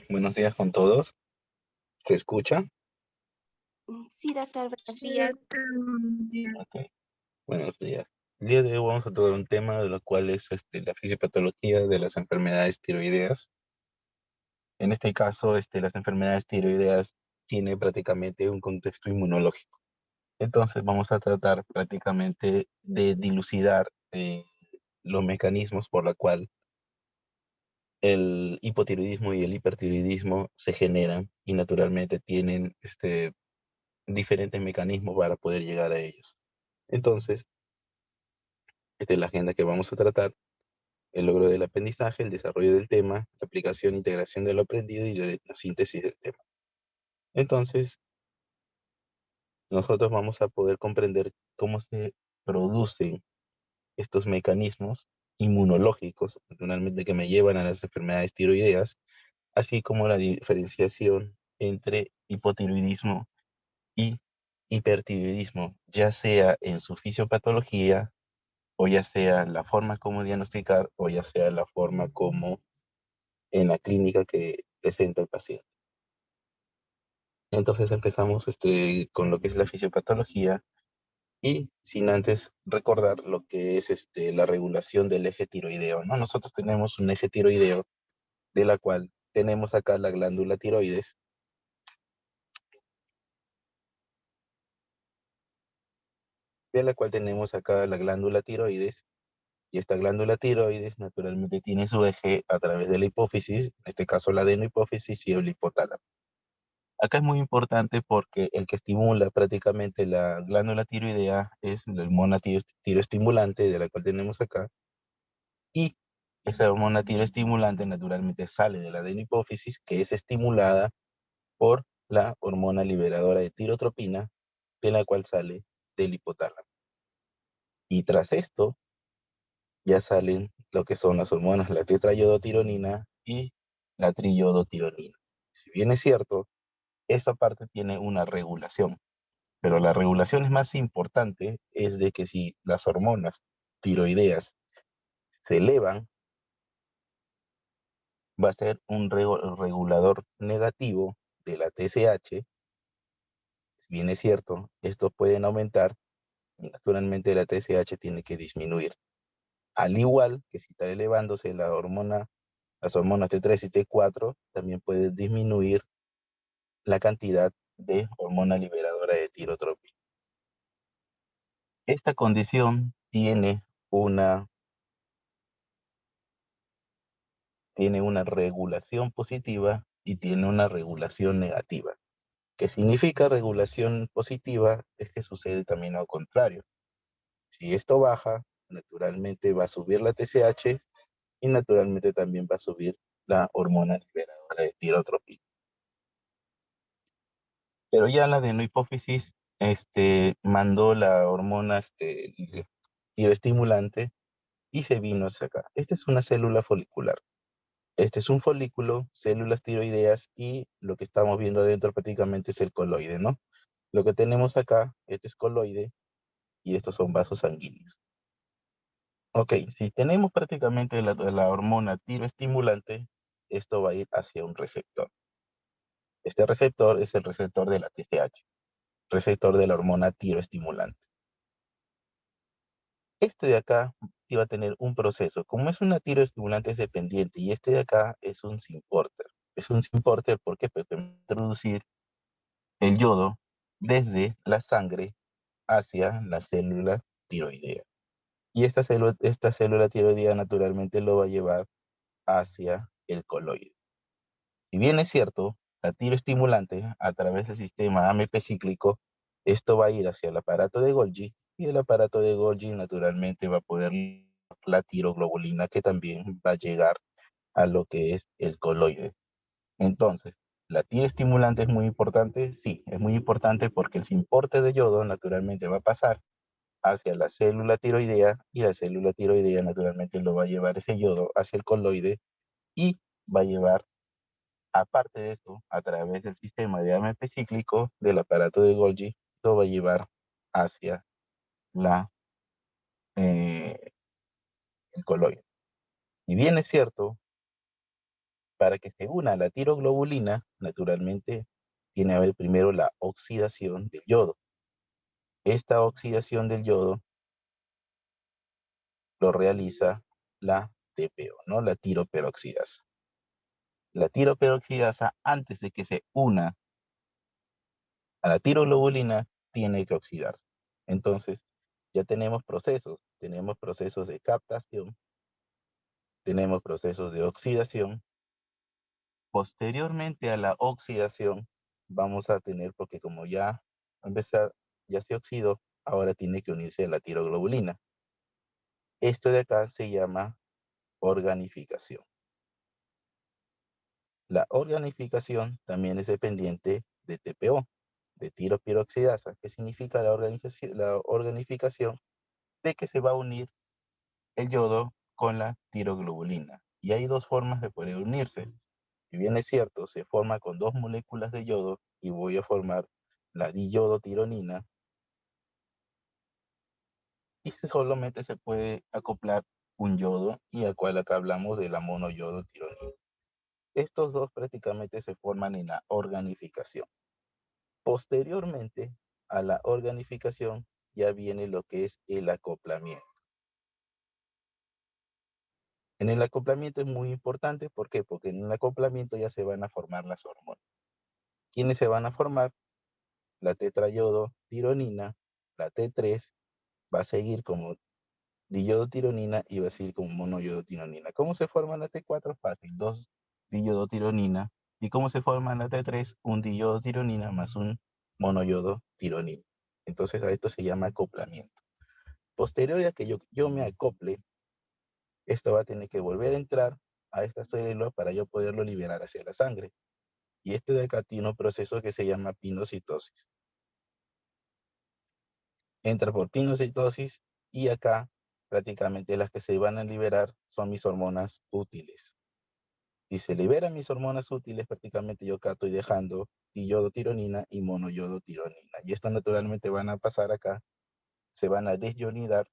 Buenos días con todos. ¿Se escucha? Sí, doctor, buenos Sí, días. doctor, buenos días. Ok, buenos días. El día de hoy vamos a tocar un tema de lo cual es la fisiopatología de las enfermedades tiroideas. En este caso, las enfermedades tiroideas tienen prácticamente un contexto inmunológico. Entonces vamos a tratar prácticamente de dilucidar los mecanismos por la cual el hipotiroidismo y el hipertiroidismo se generan y naturalmente tienen diferentes mecanismos para poder llegar a ellos. Entonces, esta es la agenda que vamos a tratar: el logro del aprendizaje, el desarrollo del tema, la aplicación e integración de lo aprendido y la síntesis del tema. Entonces, nosotros vamos a poder comprender cómo se producen estos mecanismos inmunológicos, naturalmente, que me llevan a las enfermedades tiroideas, así como la diferenciación entre hipotiroidismo y hipertiroidismo, ya sea en su fisiopatología, o ya sea la forma como diagnosticar, o ya sea la forma como en la clínica que presenta el paciente. Entonces empezamos con lo que es la fisiopatología y sin antes recordar lo que es la regulación del eje tiroideo, ¿no? Nosotros tenemos un eje tiroideo de la cual tenemos acá la glándula tiroides, y esta glándula tiroides naturalmente tiene su eje a través de la hipófisis, en este caso la adenohipófisis y el hipotálamo. Acá es muy importante porque el que estimula prácticamente la glándula tiroidea es la hormona tiroestimulante, de la cual tenemos acá, y esa hormona tiroestimulante naturalmente sale de la adenohipófisis, que es estimulada por la hormona liberadora de tirotropina, de la cual sale del hipotálamo. Y tras esto ya salen lo que son las hormonas, la tetraiodotironina y la triiodotironina. Si bien es cierto, esa parte tiene una regulación, pero la regulación es más importante, es de que si las hormonas tiroideas se elevan, va a ser un regulador negativo de la TSH. Si bien es cierto, estos pueden aumentar, y naturalmente la TSH tiene que disminuir. Al igual que si está elevándose las hormonas T3 y T4, también puede disminuir la cantidad de hormona liberadora de tirotropina. Esta condición una, tiene una regulación positiva y tiene una regulación negativa. ¿Qué significa regulación positiva? Es que sucede también al contrario. Si esto baja, naturalmente va a subir la TSH y naturalmente también va a subir la hormona liberadora de tirotropina. Pero ya la adenohipófisis mandó la hormona tiroestimulante y se vino hacia acá. Esta es una célula folicular. Este es un folículo, células tiroideas, y lo que estamos viendo adentro prácticamente es el coloide, ¿no? Lo que tenemos acá, este es coloide, y estos son vasos sanguíneos. Ok, si tenemos prácticamente la hormona tiroestimulante, esto va a ir hacia un receptor. Este receptor es el receptor de la TSH, receptor de la hormona tiroestimulante. Este de acá iba a tener un proceso. Como es una tiroestimulante, es dependiente, y este de acá es un symporter. Es un symporter porque puede introducir el yodo desde la sangre hacia la célula tiroidea. Y esta célula tiroidea naturalmente lo va a llevar hacia el coloide. Si bien es cierto, la tiroestimulante a través del sistema AMP cíclico, esto va a ir hacia el aparato de Golgi, y el aparato de Golgi naturalmente va a poder la tiroglobulina, que también va a llegar a lo que es el coloide. Entonces, ¿la tiroestimulante es muy importante? Sí, es muy importante porque el importe de yodo naturalmente va a pasar hacia la célula tiroidea, y la célula tiroidea naturalmente lo va a llevar ese yodo hacia el coloide, y va a llevar, aparte de eso, a través del sistema de AMP cíclico del aparato de Golgi, lo va a llevar hacia la, eh, el coloide. Y bien es cierto, Para que se una la tiroglobulina, naturalmente, tiene que haber primero la oxidación del yodo. Esta oxidación del yodo lo realiza la TPO, ¿no? La tiroperoxidasa. La tiroperoxidasa, antes de que se una a la tiroglobulina, tiene que oxidarse. Entonces, ya tenemos procesos de captación, tenemos procesos de oxidación. Posteriormente a la oxidación, vamos a tener, porque como ya va a empezar, ya se oxidó, ahora tiene que unirse a la tiroglobulina. Esto de acá se llama organificación. La organificación también es dependiente de TPO, de tiropiroxidasa. ¿Qué significa la organificación? De que se va a unir el yodo con la tiroglobulina. Y hay dos formas de poder unirse. Si bien es cierto, se forma con dos moléculas de yodo y voy a formar la diyodotironina, y solamente se puede acoplar un yodo, y al cual acá hablamos de la monoyodotironina. Estos dos prácticamente se forman en la organificación. Posteriormente a la organificación ya viene lo que es el acoplamiento. En el acoplamiento es muy importante, ¿por qué? Porque en el acoplamiento ya se van a formar las hormonas. ¿Quiénes se van a formar? La tetrayodotironina, la T3, va a seguir como diyodotironina y va a seguir como monoyodotironina. ¿Cómo se forma la T4? Fácil, 2 diyodotironina. ¿Y cómo se forma la T3? Un diyodotironina más un monoyodotironina. Entonces a esto se llama acoplamiento. Posterior a que yo me acople, esto va a tener que volver a entrar a esta célula para yo poderlo liberar hacia la sangre. Y este de acá tiene un proceso que se llama pinocitosis. Entra por pinocitosis y acá prácticamente las que se van a liberar son mis hormonas útiles. Si se liberan mis hormonas útiles, prácticamente yo acá estoy dejando diyodotironina y monoyodotironina. Y esto naturalmente van a pasar acá, se van a desyonidar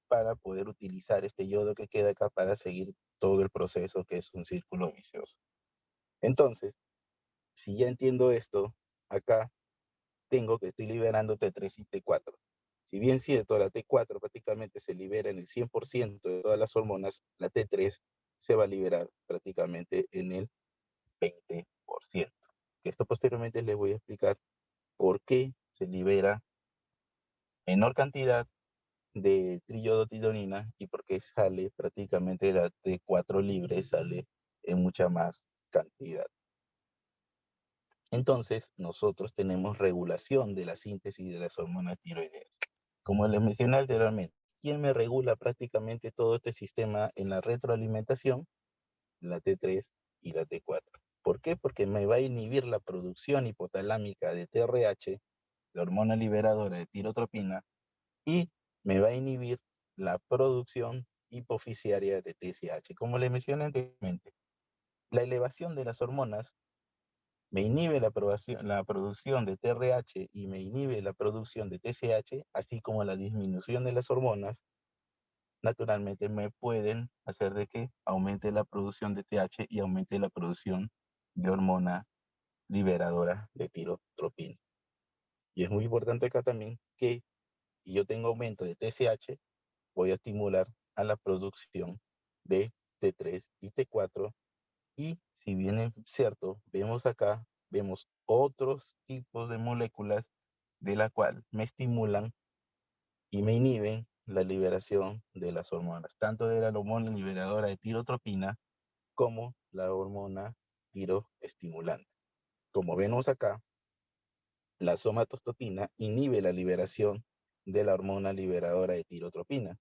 para poder utilizar este yodo que queda acá para seguir todo el proceso, que es un círculo vicioso. Entonces, si ya entiendo esto, acá tengo que estoy liberando T3 y T4. Si bien cierto, la T4 prácticamente se libera en el 100% de todas las hormonas, la T3 se va a liberar prácticamente en el 20%. Esto posteriormente les voy a explicar por qué se libera menor cantidad de triyodotironina y por qué sale prácticamente la T4 libre, sale en mucha más cantidad. Entonces, nosotros tenemos regulación de la síntesis de las hormonas tiroideas. Como les mencioné anteriormente, ¿quién me regula prácticamente todo este sistema en la retroalimentación? La T3 y la T4. ¿Por qué? Porque me va a inhibir la producción hipotalámica de TRH, la hormona liberadora de tirotropina, y me va a inhibir la producción hipofisiaria de TSH. Como les mencioné anteriormente, la elevación de las hormonas me inhibe la producción de TRH y me inhibe la producción de TSH, así como la disminución de las hormonas, naturalmente me pueden hacer de que aumente la producción de TH y aumente la producción de hormona liberadora de tirotropina. Y es muy importante acá también que si yo tengo aumento de TSH, voy a estimular a la producción de T3 y T4. Y si bien es cierto, vemos otros tipos de moléculas de la cual me estimulan y me inhiben la liberación de las hormonas, tanto de la hormona liberadora de tirotropina como la hormona tiroestimulante. Como vemos acá, la somatostopina inhibe la liberación de la hormona liberadora de tirotropina.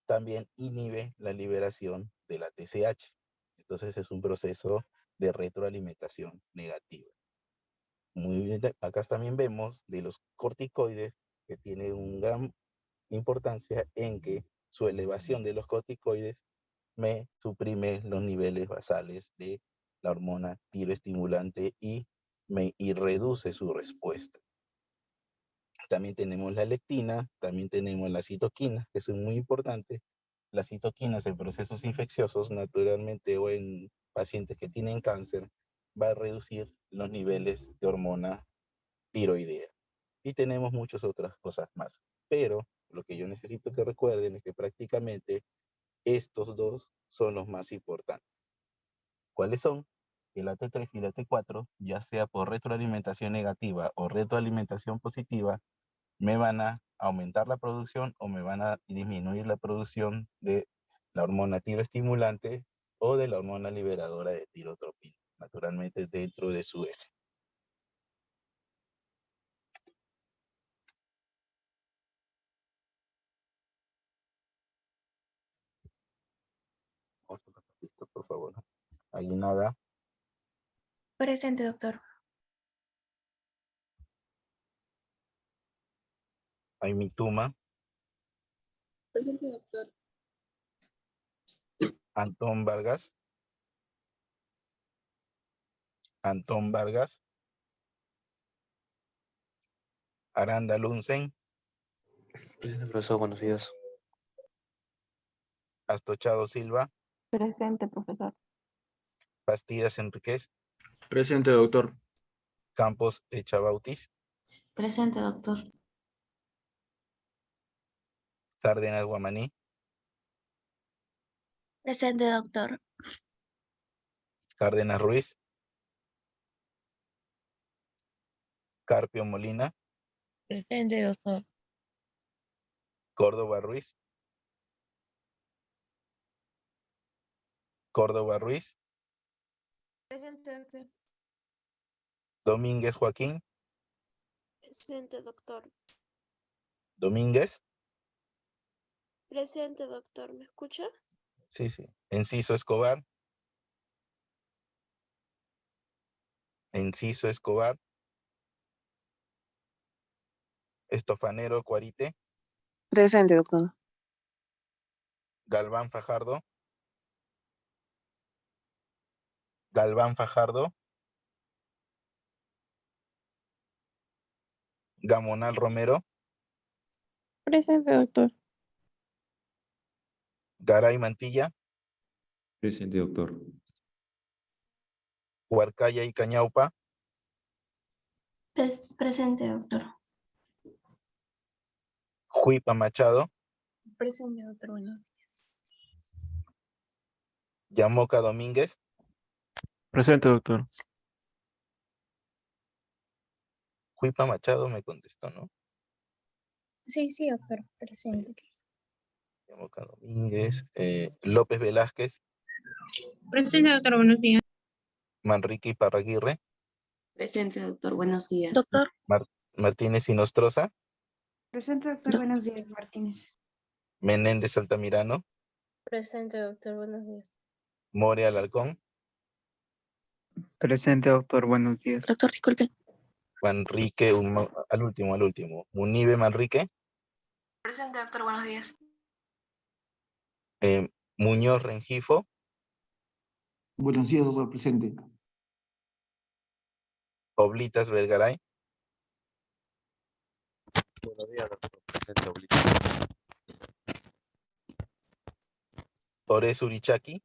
También inhibe la liberación de la TSH. Entonces es un proceso de retroalimentación negativa. Muy bien, acá también vemos de los corticoides que tiene una gran importancia en que su elevación de los corticoides me suprime los niveles basales de la hormona tiroestimulante y reduce su respuesta. También tenemos la lectina, también tenemos la citoquina, que son muy importantes. Las citoquinas en procesos infecciosos, naturalmente, o en pacientes que tienen cáncer, va a reducir los niveles de hormona tiroidea. Y tenemos muchas otras cosas más. Pero lo que yo necesito que recuerden es que prácticamente estos dos son los más importantes. ¿Cuáles son? Que la T3 y la T4, ya sea por retroalimentación negativa o retroalimentación positiva, me van a aumentar la producción o me van a disminuir la producción de la hormona tiroestimulante o de la hormona liberadora de tirotropina, naturalmente dentro de su eje. Listo, por favor. Ahí nada. Presente, doctor. Hay Mituma, Presente, doctor. Antón Vargas, Antón Vargas, Aranda Lunsen, Presente, profesor, buenos días. Astochado Silva, Presente, profesor. Bastidas Enríquez, Presente, doctor. Campos Echabautis, Presente, doctor. Cárdenas Guamaní, Presente, doctor. Cárdenas Ruiz, Carpio Molina, Presente, doctor. Córdoba Ruiz, Córdoba Ruiz, Presente, doctor. Domínguez Joaquín, Presente, doctor. Domínguez, Presente, doctor. ¿Me escucha? sí, Enciso Escobar, Enciso Escobar, Estofanero Cuarite, Presente, doctor. Galván Fajardo, Galván Fajardo, Gamonal Romero, Presente, doctor. Garay Mantilla, Presente, doctor. Huarcaya y Cañaupa, Presente, doctor. Juipa Machado, Presente, doctor. Buenos días. Yamoca Domínguez, Presente, doctor. Juipa Machado me contestó, ¿no? Sí, sí, doctor. Presente. Yamoca Domínguez, López Velázquez, Presente, doctor. Buenos días. Manrique Iparraguirre, Presente, doctor. Buenos días. Doctor. Martínez Inostroza, Presente, doctor. Buenos días, Martínez. Menéndez Altamirano, Presente, doctor. Buenos días. More Alarcón, Presente, doctor. Buenos días. Doctor, disculpe. Manrique, al último, Munibe Manrique, Presente, doctor. Buenos días. Muñoz Rengifo, Buenos días, doctor. Presente. Oblitas Vergaray, Buenos días, doctor. Presente, Oblito. Ores Urichaki,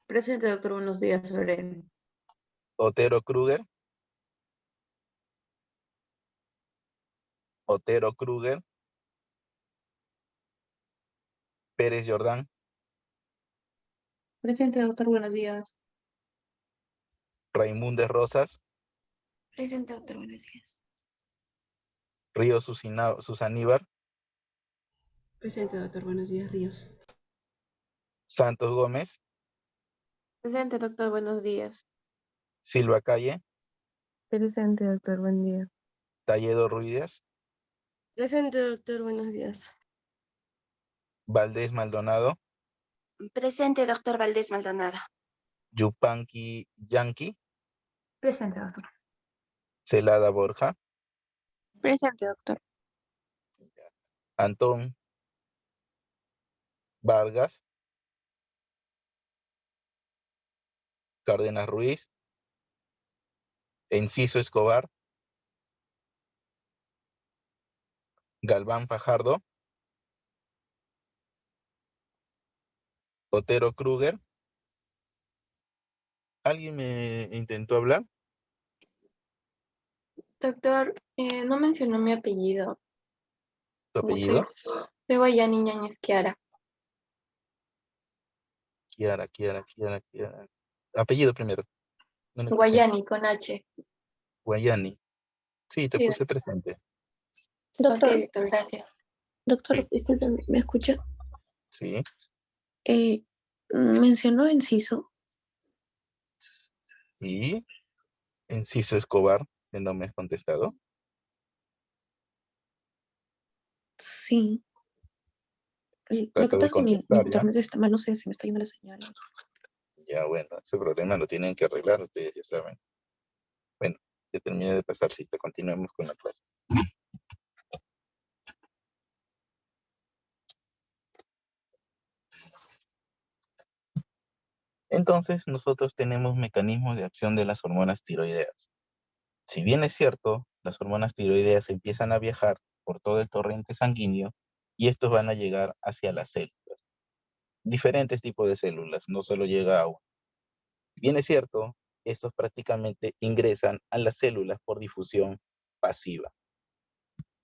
Presente, doctor. Buenos días. Sobre. Otero Kruger, Pérez Jordán, Presente, doctor. Buenos días. Raimundes Rosas, Presente, doctor. Buenos días. Ríos Susaníbar, Presente, doctor. Buenos días. Ríos. Santos Gómez, Presente, doctor. Buenos días. Silva Calle, Presente, doctor. Buen día. Talledo Ruiz, Presente, doctor. Buenos días. Valdés Maldonado, Presente, doctor Valdés Maldonado. Yupanqui Yanqui, Presente, doctor. Celada Borja, Presente, doctor. Antón Vargas, Cárdenas Ruiz, Enciso Escobar, Galván Fajardo, Otero Kruger, ¿Alguien me intentó hablar? Doctor, no mencionó mi apellido. ¿Tu apellido? Soy Guayani Ñañez Kiara. Kiara. Apellido primero. No me escuché. Guayani con H. Guayani. Sí, te Sí, puse presente. ok, Doctor, doctor, gracias. doctor, disculpe, ¿me escucha? Sí. Mencionó Enciso. Y Enciso Escobar, que no me has contestado. Sí. Lo que Trata pasa de es que mi contestar, ¿ya? internet está mal, no sé, se me está yendo la señal. Ya, bueno, ese problema lo tienen que arreglar, ustedes ya saben. Bueno, ya terminé de pasar cita, continuemos con la clase. Entonces, nosotros tenemos mecanismos de acción de las hormonas tiroideas. Si bien es cierto, las hormonas tiroideas empiezan a viajar por todo el torrente sanguíneo y estos van a llegar hacia las células. Diferentes tipos de células, no solo llega a uno. Si bien es cierto, estos prácticamente ingresan a las células por difusión pasiva.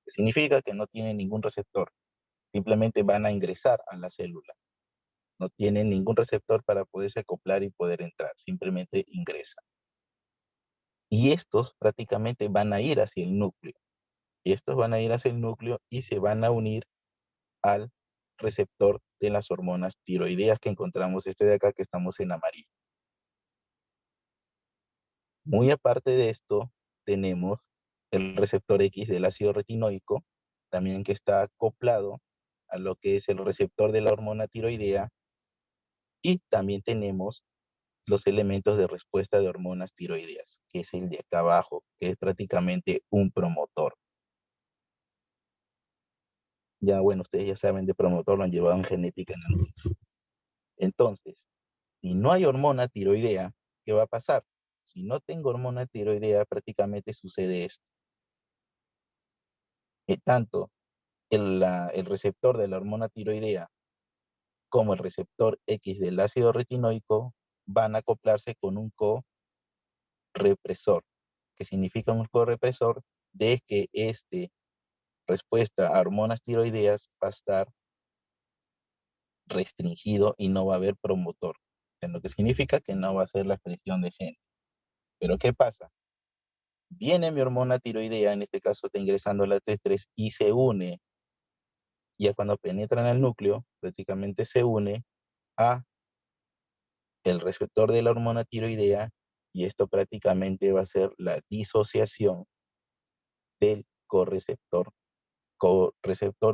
Que significa que no tienen ningún receptor, simplemente van a ingresar a la célula. No tienen ningún receptor para poderse acoplar y poder entrar, simplemente ingresan. Y estos prácticamente van a ir hacia el núcleo. Y estos van a ir hacia el núcleo y se van a unir al receptor de las hormonas tiroideas que encontramos este de acá que estamos en amarillo. Muy aparte de esto, tenemos el receptor X del ácido retinoico, también que está acoplado a lo que es el receptor de la hormona tiroidea, y también tenemos los elementos de respuesta de hormonas tiroideas, que es el de acá abajo, que es prácticamente un promotor. Ya, bueno, ustedes ya saben de promotor, lo han llevado en genética en la noche. Entonces, si no hay hormona tiroidea, ¿qué va a pasar? Si no tengo hormona tiroidea, prácticamente sucede esto. Que tanto el receptor de la hormona tiroidea como el receptor X del ácido retinoico van a acoplarse con un correpresor, que significa un correpresor de que respuesta a hormonas tiroideas va a estar restringido y no va a haber promotor, en lo que significa que no va a ser la expresión de genes. Pero ¿qué pasa? Viene mi hormona tiroidea, en este caso está ingresando la T3 y se une, ya cuando penetra en el núcleo, prácticamente se une a el receptor de la hormona tiroidea y esto prácticamente va a ser la disociación del correceptor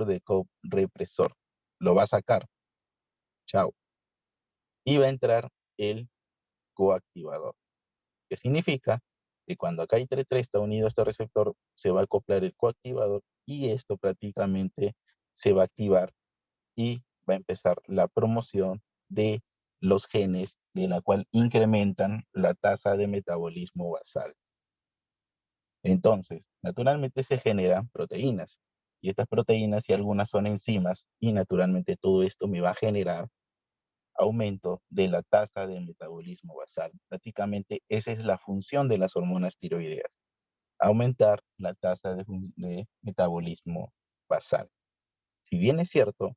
de correpresor. Lo va a sacar. Chao. Y va a entrar el coactivador, que significa que cuando acá hay T3 está unido a este receptor, se va a acoplar el coactivador y esto prácticamente se va a activar y va a empezar la promoción de los genes de la cual incrementan la tasa de metabolismo basal. Entonces, naturalmente se generan proteínas y estas proteínas y algunas son enzimas y naturalmente todo esto me va a generar aumento de la tasa de metabolismo basal. Prácticamente esa es la función de las hormonas tiroideas, aumentar la tasa de metabolismo basal. Si bien es cierto,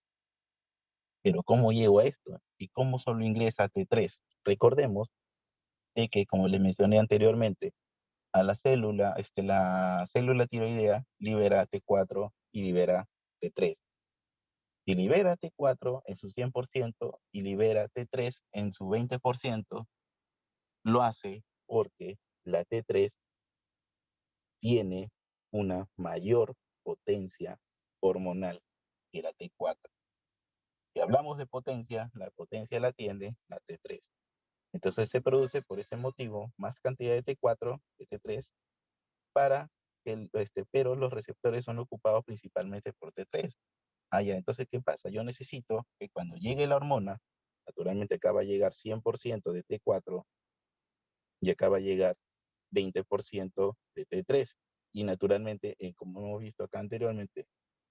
pero ¿cómo llego a esto? ¿Y cómo solo ingresa T3? Recordemos de que, como les mencioné anteriormente, a la célula tiroidea libera T4 y libera T3. Si libera T4 en su 100% y libera T3 en su 20%, lo hace porque la T3 tiene una mayor potencia hormonal que la T4. Si hablamos de potencia, la potencia la tiene la T3. Entonces se produce por ese motivo más cantidad de T4 que T3 para pero los receptores son ocupados principalmente por T3. Ah, ya, entonces, ¿qué pasa? Yo necesito que cuando llegue la hormona, naturalmente acá va a llegar 100% de T4 y acá va a llegar 20% de T3. Y naturalmente, como hemos visto acá anteriormente,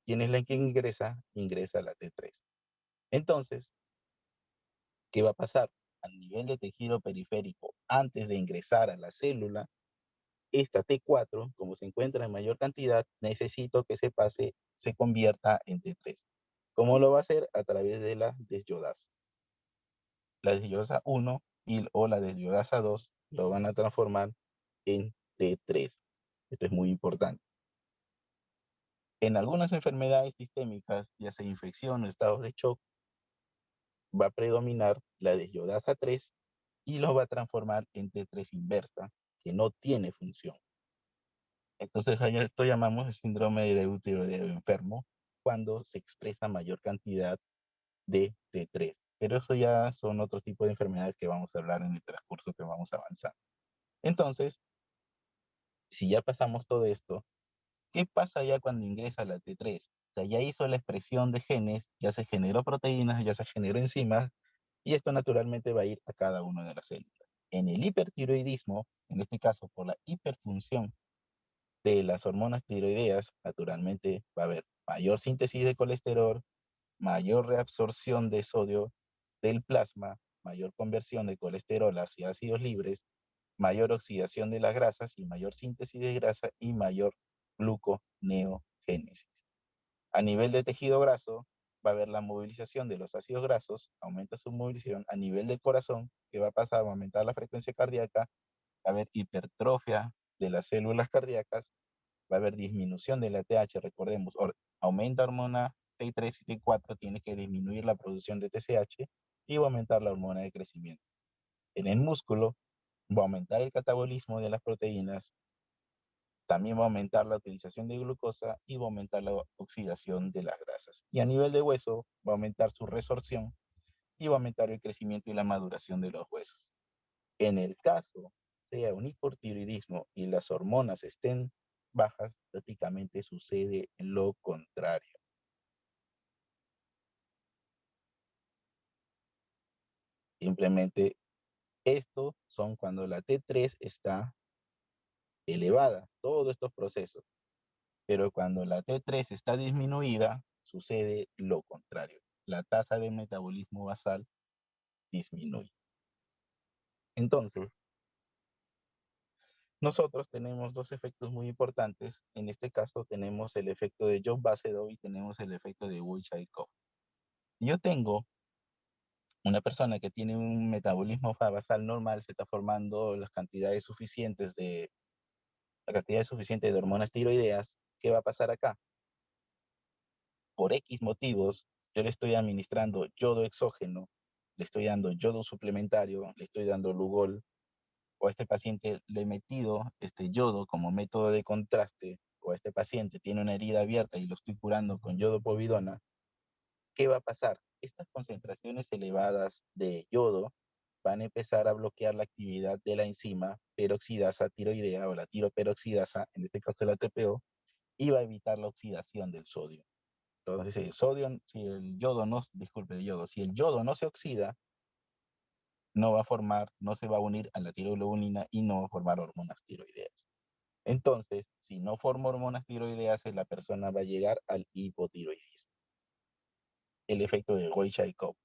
¿quién es la que ingresa? Ingresa la T3. Entonces, ¿qué va a pasar? a nivel de tejido periférico antes de ingresar a la célula, esta T4, como se encuentra en mayor cantidad, necesito que se convierta en T3. ¿Cómo lo va a hacer? A través de la desyodasa. La desyodasa 1 o la desyodasa 2 lo van a transformar en T3. Esto es muy importante. En algunas enfermedades sistémicas, ya sea infección o estados de shock, va a predominar la desyodasa 3 y lo va a transformar en T3 inversa, que no tiene función. Entonces, esto llamamos el síndrome de eutiroideo enfermo, cuando se expresa mayor cantidad de T3. Pero eso ya son otros tipos de enfermedades que vamos a hablar en el transcurso que vamos a avanzar. Entonces, si ya pasamos todo esto, ¿qué pasa ya cuando ingresa la T3? O sea, ya hizo la expresión de genes, ya se generó proteínas, ya se generó enzimas, y esto naturalmente va a ir a cada una de las células. En el hipertiroidismo, en este caso por la hiperfunción de las hormonas tiroideas, naturalmente va a haber mayor síntesis de colesterol, mayor reabsorción de sodio del plasma, mayor conversión de colesterol hacia ácidos libres, mayor oxidación de las grasas y mayor síntesis de grasa y mayor gluconeogénesis. A nivel de tejido graso, va a haber la movilización de los ácidos grasos, aumenta su movilización. A nivel del corazón, que va a pasar a aumentar la frecuencia cardíaca, va a haber hipertrofia de las células cardíacas, va a haber disminución de la TH, recordemos, aumenta hormona T3 y T4, tiene que disminuir la producción de TSH y va a aumentar la hormona de crecimiento. En el músculo, va a aumentar el catabolismo de las proteínas, también va a aumentar la utilización de glucosa y va a aumentar la oxidación de las grasas. Y a nivel de hueso, va a aumentar su resorción y va a aumentar el crecimiento y la maduración de los huesos. En el caso sea un hipotiroidismo y las hormonas estén bajas, prácticamente sucede lo contrario. Simplemente esto son cuando la T3 está elevada, todos estos procesos. Pero cuando la T3 está disminuida, sucede lo contrario. La tasa de metabolismo basal disminuye. Entonces, nosotros tenemos dos efectos muy importantes. En este caso tenemos el efecto de Jones-Basedow y tenemos el efecto de Wolff-Chaikoff. Yo tengo una persona que tiene un metabolismo basal normal, se está formando las cantidades suficientes de hormonas tiroideas. ¿Qué va a pasar acá? Por X motivos, yo le estoy administrando yodo exógeno, le estoy dando yodo suplementario, le estoy dando Lugol, o a este paciente le he metido este yodo como método de contraste, o a este paciente tiene una herida abierta y lo estoy curando con yodo povidona. ¿Qué va a pasar? Estas concentraciones elevadas de yodo van a empezar a bloquear la actividad de la enzima peroxidasa tiroidea o la tiroperoxidasa, en este caso la TPO, y va a evitar la oxidación del sodio. Entonces, si el yodo no se oxida, no se va a unir a la tiroglobulina y no va a formar hormonas tiroideas. Entonces, si no forma hormonas tiroideas, la persona va a llegar al hipotiroidismo. El efecto de Wolff-Chaikoff.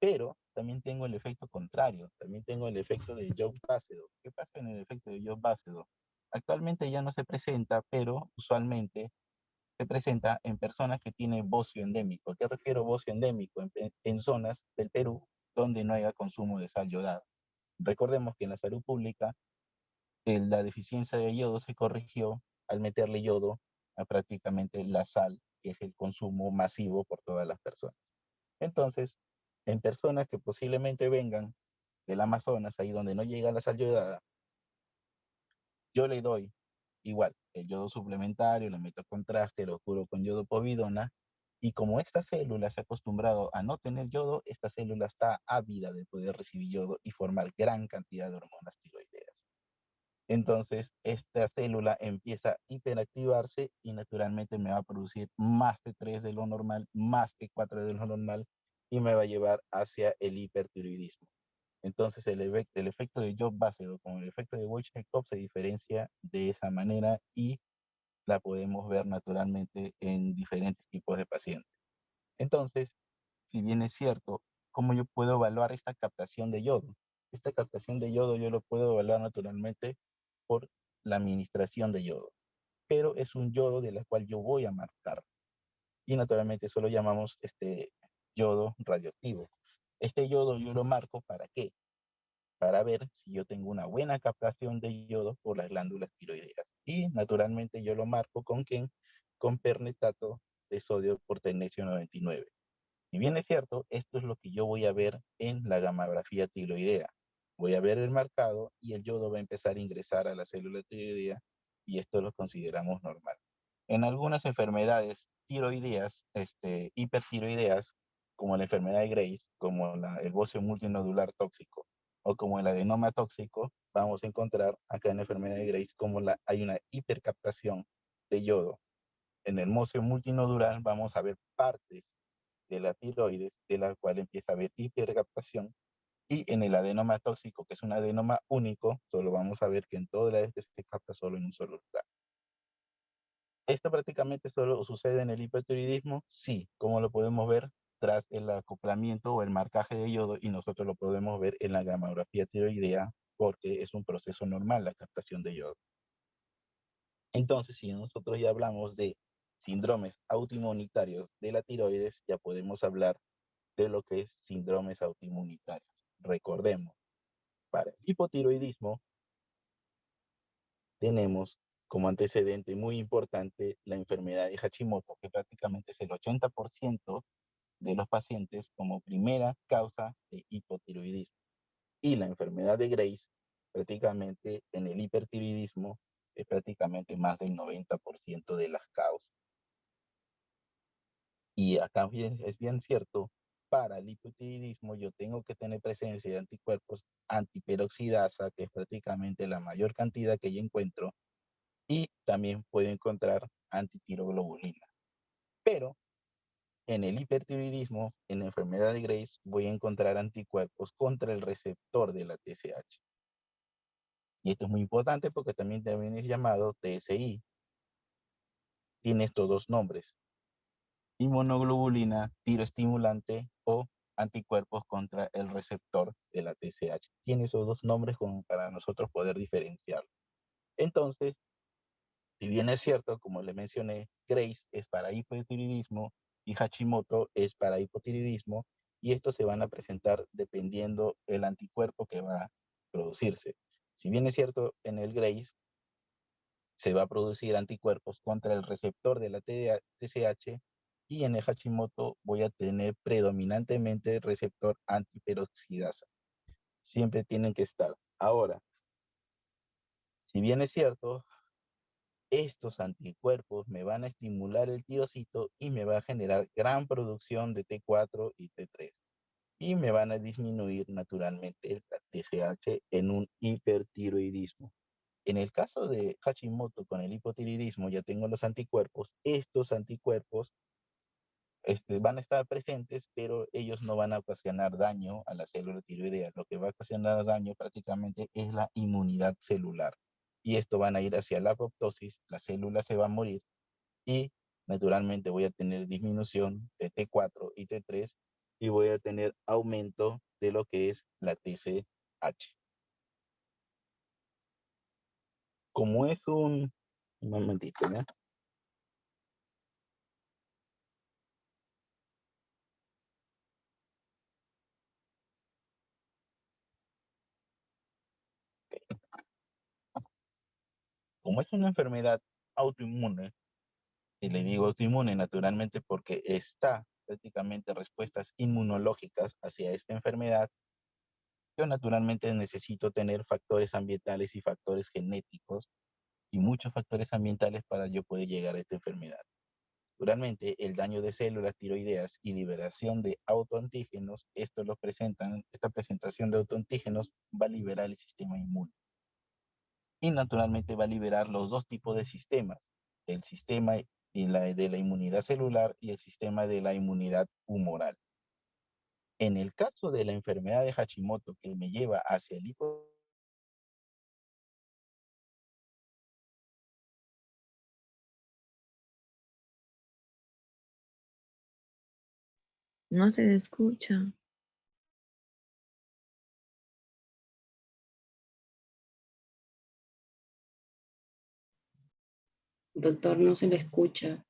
Pero también tengo el efecto contrario, también tengo el efecto de Jones-Basedow. ¿Qué pasa en el efecto de Jones-Basedow? Actualmente ya no se presenta, pero usualmente se presenta en personas que tienen bocio endémico. ¿A qué refiero bocio endémico? En zonas del Perú donde no haya consumo de sal yodada. Recordemos que en la salud pública la deficiencia de yodo se corrigió al meterle yodo a prácticamente la sal, que es el consumo masivo por todas las personas. Entonces, en personas que posiblemente vengan del Amazonas, ahí donde no llega la sal yodada, yo le doy igual el yodo suplementario, le meto contraste, lo curo con yodo povidona, y como esta célula se ha acostumbrado a no tener yodo, esta célula está ávida de poder recibir yodo y formar gran cantidad de hormonas tiroideas. Entonces, esta célula empieza a hiperactivarse y naturalmente me va a producir más T3 de lo normal, más T4 de lo normal, y me va a llevar hacia el hipertiroidismo. Entonces, el efecto de Jones-Basedow con el efecto de Wolff-Chaikoff se diferencia de esa manera y la podemos ver naturalmente en diferentes tipos de pacientes. Entonces, si bien es cierto, ¿cómo yo puedo evaluar esta captación de yodo? Esta captación de yodo yo lo puedo evaluar naturalmente por la administración de yodo, pero es un yodo de la cual yo voy a marcar. Y naturalmente eso lo llamamos yodo radioactivo. Este yodo yo lo marco ¿para qué? Para ver si yo tengo una buena captación de yodo por las glándulas tiroideas. Y naturalmente yo lo marco ¿con quién? Con pernetato de sodio por tecnesio 99. Si bien es cierto, esto es lo que yo voy a ver en la gamografía tiroidea. Voy a ver el marcado y el yodo va a empezar a ingresar a la célula tiroidea y esto lo consideramos normal. En algunas enfermedades tiroideas, hipertiroideas, como la enfermedad de Graves, como el bocio multinodular tóxico o como el adenoma tóxico, vamos a encontrar acá en la enfermedad de Graves como hay una hipercaptación de yodo. En el bocio multinodular vamos a ver partes de la tiroides, de la cual empieza a haber hipercaptación, y en el adenoma tóxico, que es un adenoma único, solo vamos a ver que en toda la vez se capta solo en un solo lugar. ¿Esto prácticamente solo sucede en el hipotiroidismo? Sí, como lo podemos ver tras el acoplamiento o el marcaje de yodo, y nosotros lo podemos ver en la gamografía tiroidea, porque es un proceso normal la captación de yodo. Entonces, si nosotros ya hablamos de síndromes autoinmunitarios de la tiroides, ya podemos hablar de lo que es síndromes autoinmunitarios. Recordemos, para el hipotiroidismo tenemos como antecedente muy importante la enfermedad de Hashimoto, que prácticamente es el 80% de los pacientes como primera causa de hipotiroidismo. Y la enfermedad de Graves, prácticamente en el hipertiroidismo, es prácticamente más del 90% de las causas. Y acá es bien cierto, para el hipotiroidismo yo tengo que tener presencia de anticuerpos antiperoxidasa, que es prácticamente la mayor cantidad que yo encuentro, y también puedo encontrar antitiroglobulina. Pero en el hipertiroidismo, en la enfermedad de Graves, voy a encontrar anticuerpos contra el receptor de la TSH. Y esto es muy importante porque también es llamado TSI. Tiene estos dos nombres: inmunoglobulina tiroestimulante o anticuerpos contra el receptor de la TSH. Tiene esos dos nombres como para nosotros poder diferenciarlo. Entonces, si bien es cierto, como le mencioné, Graves es para hipotiroidismo y Hashimoto es para hipotiroidismo, y estos se van a presentar dependiendo el anticuerpo que va a producirse. Si bien es cierto, en el Graves se va a producir anticuerpos contra el receptor de la TSH, y en el Hashimoto voy a tener predominantemente receptor antiperoxidasa. Siempre tienen que estar. Ahora, si bien es cierto, estos anticuerpos me van a estimular el tirocito y me va a generar gran producción de T4 y T3. Y me van a disminuir naturalmente la TSH en un hipertiroidismo. En el caso de Hashimoto con el hipotiroidismo, ya tengo los anticuerpos. Estos anticuerpos van a estar presentes, pero ellos no van a ocasionar daño a la célula tiroidea. Lo que va a ocasionar daño prácticamente es la inmunidad celular. Y esto van a ir hacia la apoptosis, la célula se va a morir y naturalmente voy a tener disminución de T4 y T3 y voy a tener aumento de lo que es la TSH. Como es un momentito, ¿ya? Como es una enfermedad autoinmune, y le digo autoinmune naturalmente porque está prácticamente respuestas inmunológicas hacia esta enfermedad, yo naturalmente necesito tener factores ambientales y factores genéticos y muchos factores ambientales para yo poder llegar a esta enfermedad. Naturalmente, el daño de células tiroideas y liberación de autoantígenos, esta presentación de autoantígenos va a liberar el sistema inmune. Y naturalmente va a liberar los dos tipos de sistemas, el sistema de la inmunidad celular y el sistema de la inmunidad humoral. En el caso de la enfermedad de Hashimoto que me lleva hacia el No te escucha. Doctor, no se le escucha.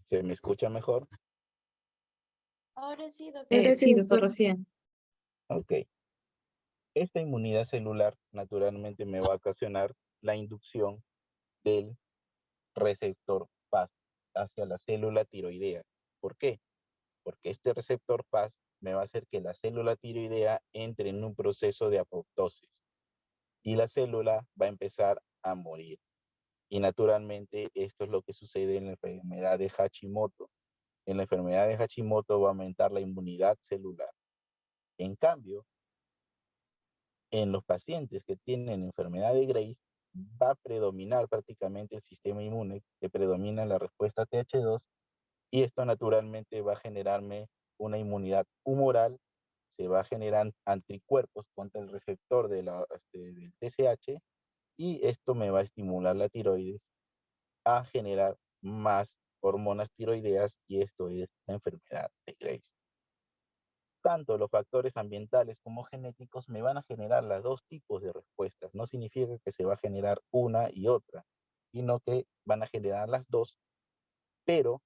¿Se me escucha mejor? Ahora sí, doctor. Sí, doctor, recién. Ok. Esta inmunidad celular naturalmente me va a ocasionar la inducción del receptor Paz hacia la célula tiroidea. ¿Por qué? Porque este receptor Paz me va a hacer que la célula tiroidea entre en un proceso de apoptosis y la célula va a empezar a morir. Y naturalmente esto es lo que sucede en la enfermedad de Hashimoto. En la enfermedad de Hashimoto va a aumentar la inmunidad celular. En cambio, en los pacientes que tienen enfermedad de Graves, va a predominar prácticamente el sistema inmune, que predomina la respuesta TH2, y esto naturalmente va a generarme una inmunidad humoral, se va a generar anticuerpos contra el receptor del TSH, y esto me va a estimular la tiroides a generar más hormonas tiroideas, y esto es la enfermedad de Graves. Tanto los factores ambientales como genéticos me van a generar los dos tipos de respuestas. No significa que se va a generar una y otra, sino que van a generar las dos, pero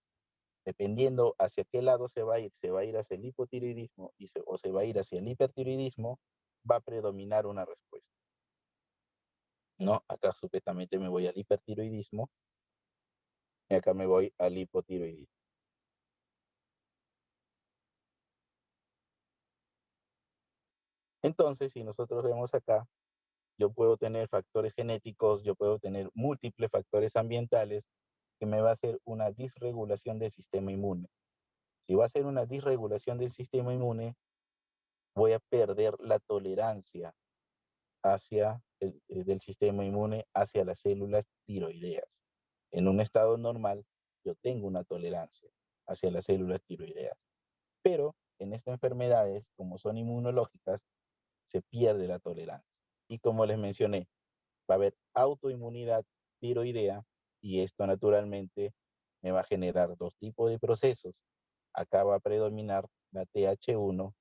dependiendo hacia qué lado se va a ir hacia el hipotiroidismo o se va a ir hacia el hipertiroidismo, va a predominar una respuesta. ¿No? Acá supuestamente me voy al hipertiroidismo y acá me voy al hipotiroidismo. Entonces, si nosotros vemos acá, yo puedo tener factores genéticos, yo puedo tener múltiples factores ambientales que me va a hacer una disregulación del sistema inmune. Si va a ser una disregulación del sistema inmune, voy a perder la tolerancia del sistema inmune hacia las células tiroideas. En un estado normal, yo tengo una tolerancia hacia las células tiroideas. Pero en estas enfermedades, como son inmunológicas, se pierde la tolerancia. Y como les mencioné, va a haber autoinmunidad tiroidea y esto naturalmente me va a generar dos tipos de procesos. Acá va a predominar la TH1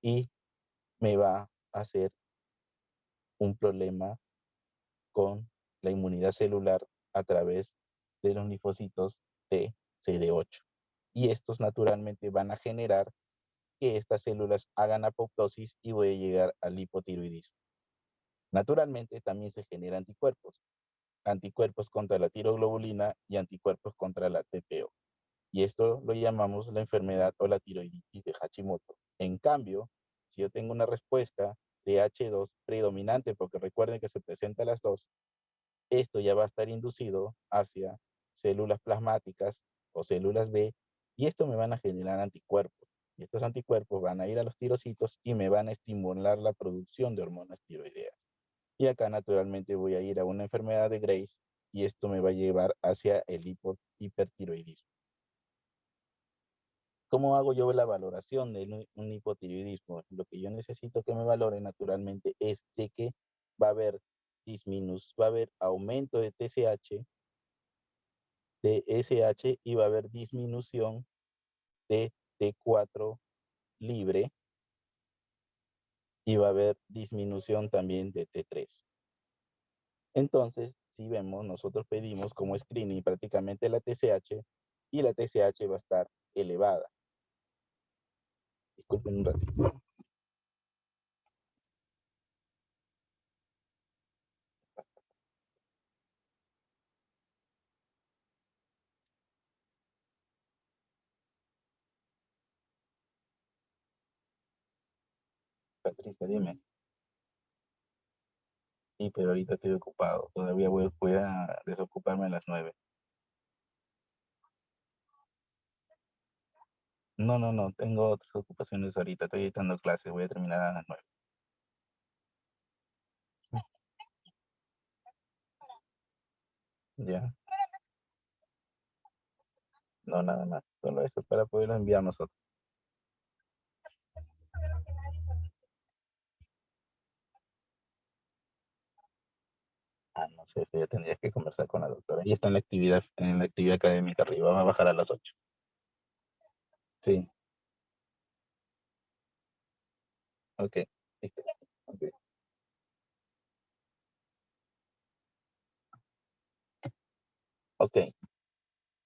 y me va a hacer un problema con la inmunidad celular a través de los linfocitos T, CD8. Y estos naturalmente van a generar que estas células hagan apoptosis y voy a llegar al hipotiroidismo. Naturalmente también se generan anticuerpos contra la tiroglobulina y anticuerpos contra la TPO. Y esto lo llamamos la enfermedad o la tiroiditis de Hashimoto. En cambio, si yo tengo una respuesta de H2 predominante, porque recuerden que se presenta las dos, esto ya va a estar inducido hacia células plasmáticas o células B, y esto me van a generar anticuerpos. Y estos anticuerpos van a ir a los tirocitos y me van a estimular la producción de hormonas tiroideas. Y acá naturalmente voy a ir a una enfermedad de Graves y esto me va a llevar hacia el hipertiroidismo. ¿Cómo hago yo la valoración de un hipotiroidismo? Lo que yo necesito que me valore naturalmente es de que va a haber va a haber aumento de TSH, de SH, y va a haber disminución de T4 libre y va a haber disminución también de T3. Entonces, si vemos, nosotros pedimos como screening prácticamente la TSH y la TSH va a estar elevada. Disculpen un ratito. Patricia, dime. Sí, pero ahorita estoy ocupado. Todavía voy a desocuparme a las 9. No. Tengo otras ocupaciones ahorita. Estoy editando clases. Voy a terminar a las 9. Ya. No, nada más. Solo eso para poderlo enviar nosotros. No sé, ya tendrías que conversar con la doctora. Ella está en la actividad académica arriba. Va a bajar a las 8. Sí. Ok. Listo. Ok. Ok,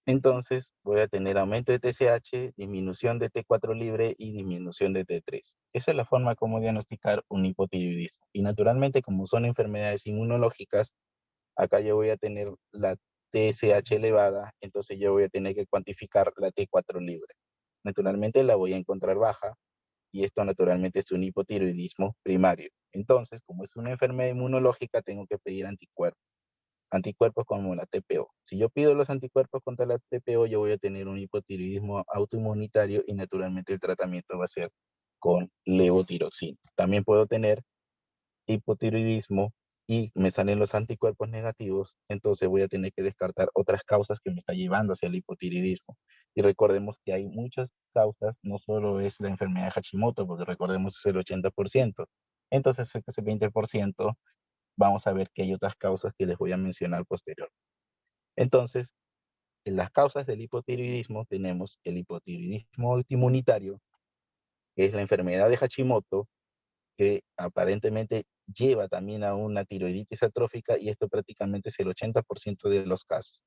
entonces voy a tener aumento de TSH, disminución de T4 libre y disminución de T3. Esa es la forma como diagnosticar un hipotiroidismo. Y naturalmente, como son enfermedades inmunológicas, acá yo voy a tener la TSH elevada, entonces yo voy a tener que cuantificar la T4 libre. Naturalmente la voy a encontrar baja, y esto naturalmente es un hipotiroidismo primario. Entonces, como es una enfermedad inmunológica, tengo que pedir anticuerpos como la TPO. Si yo pido los anticuerpos contra la TPO, yo voy a tener un hipotiroidismo autoinmunitario y naturalmente el tratamiento va a ser con levotiroxina. También puedo tener hipotiroidismo y me salen los anticuerpos negativos, entonces voy a tener que descartar otras causas que me están llevando hacia el hipotiroidismo. Y recordemos que hay muchas causas, no solo es la enfermedad de Hashimoto, porque recordemos es el 80%. Entonces, ese 20% vamos a ver que hay otras causas que les voy a mencionar posterior. Entonces, en las causas del hipotiroidismo tenemos el hipotiroidismo autoinmunitario, que es la enfermedad de Hashimoto, que aparentemente lleva también a una tiroiditis atrófica y esto prácticamente es el 80% de los casos.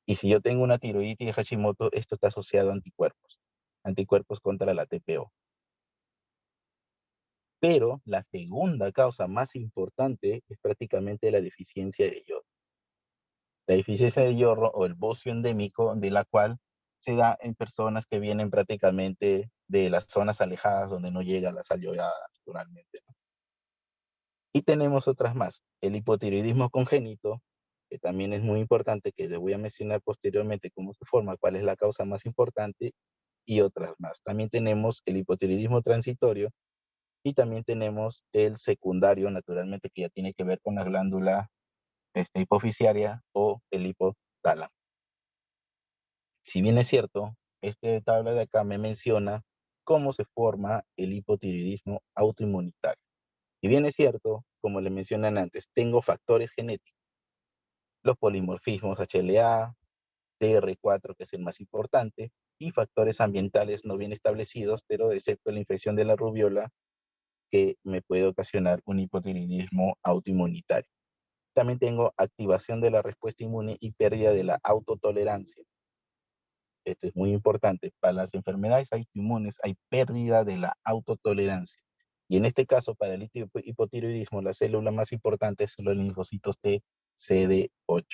Y si yo tengo una tiroiditis de Hashimoto, esto está asociado a anticuerpos contra la TPO. Pero la segunda causa más importante es prácticamente la deficiencia de yodo. La deficiencia de yodo o el bocio endémico, de la cual se da en personas que vienen prácticamente de las zonas alejadas donde no llega la sal yodada naturalmente, ¿no? Y tenemos otras más. El hipotiroidismo congénito, que también es muy importante, que les voy a mencionar posteriormente cómo se forma, cuál es la causa más importante, y otras más. También tenemos el hipotiroidismo transitorio y también tenemos el secundario, naturalmente, que ya tiene que ver con la glándula hipoficiaria o el hipotálamo. Si bien es cierto, esta tabla de acá me menciona cómo se forma el hipotiroidismo autoinmunitario. Si bien es cierto, como le mencionan antes, tengo factores genéticos, los polimorfismos HLA, TR4, que es el más importante, y factores ambientales no bien establecidos, pero excepto la infección de la rubiola, que me puede ocasionar un hipotiroidismo autoinmunitario. También tengo activación de la respuesta inmune y pérdida de la autotolerancia. Esto es muy importante. Para las enfermedades autoinmunes hay pérdida de la autotolerancia. Y en este caso, para el hipotiroidismo, la célula más importante son los linfocitos T CD8.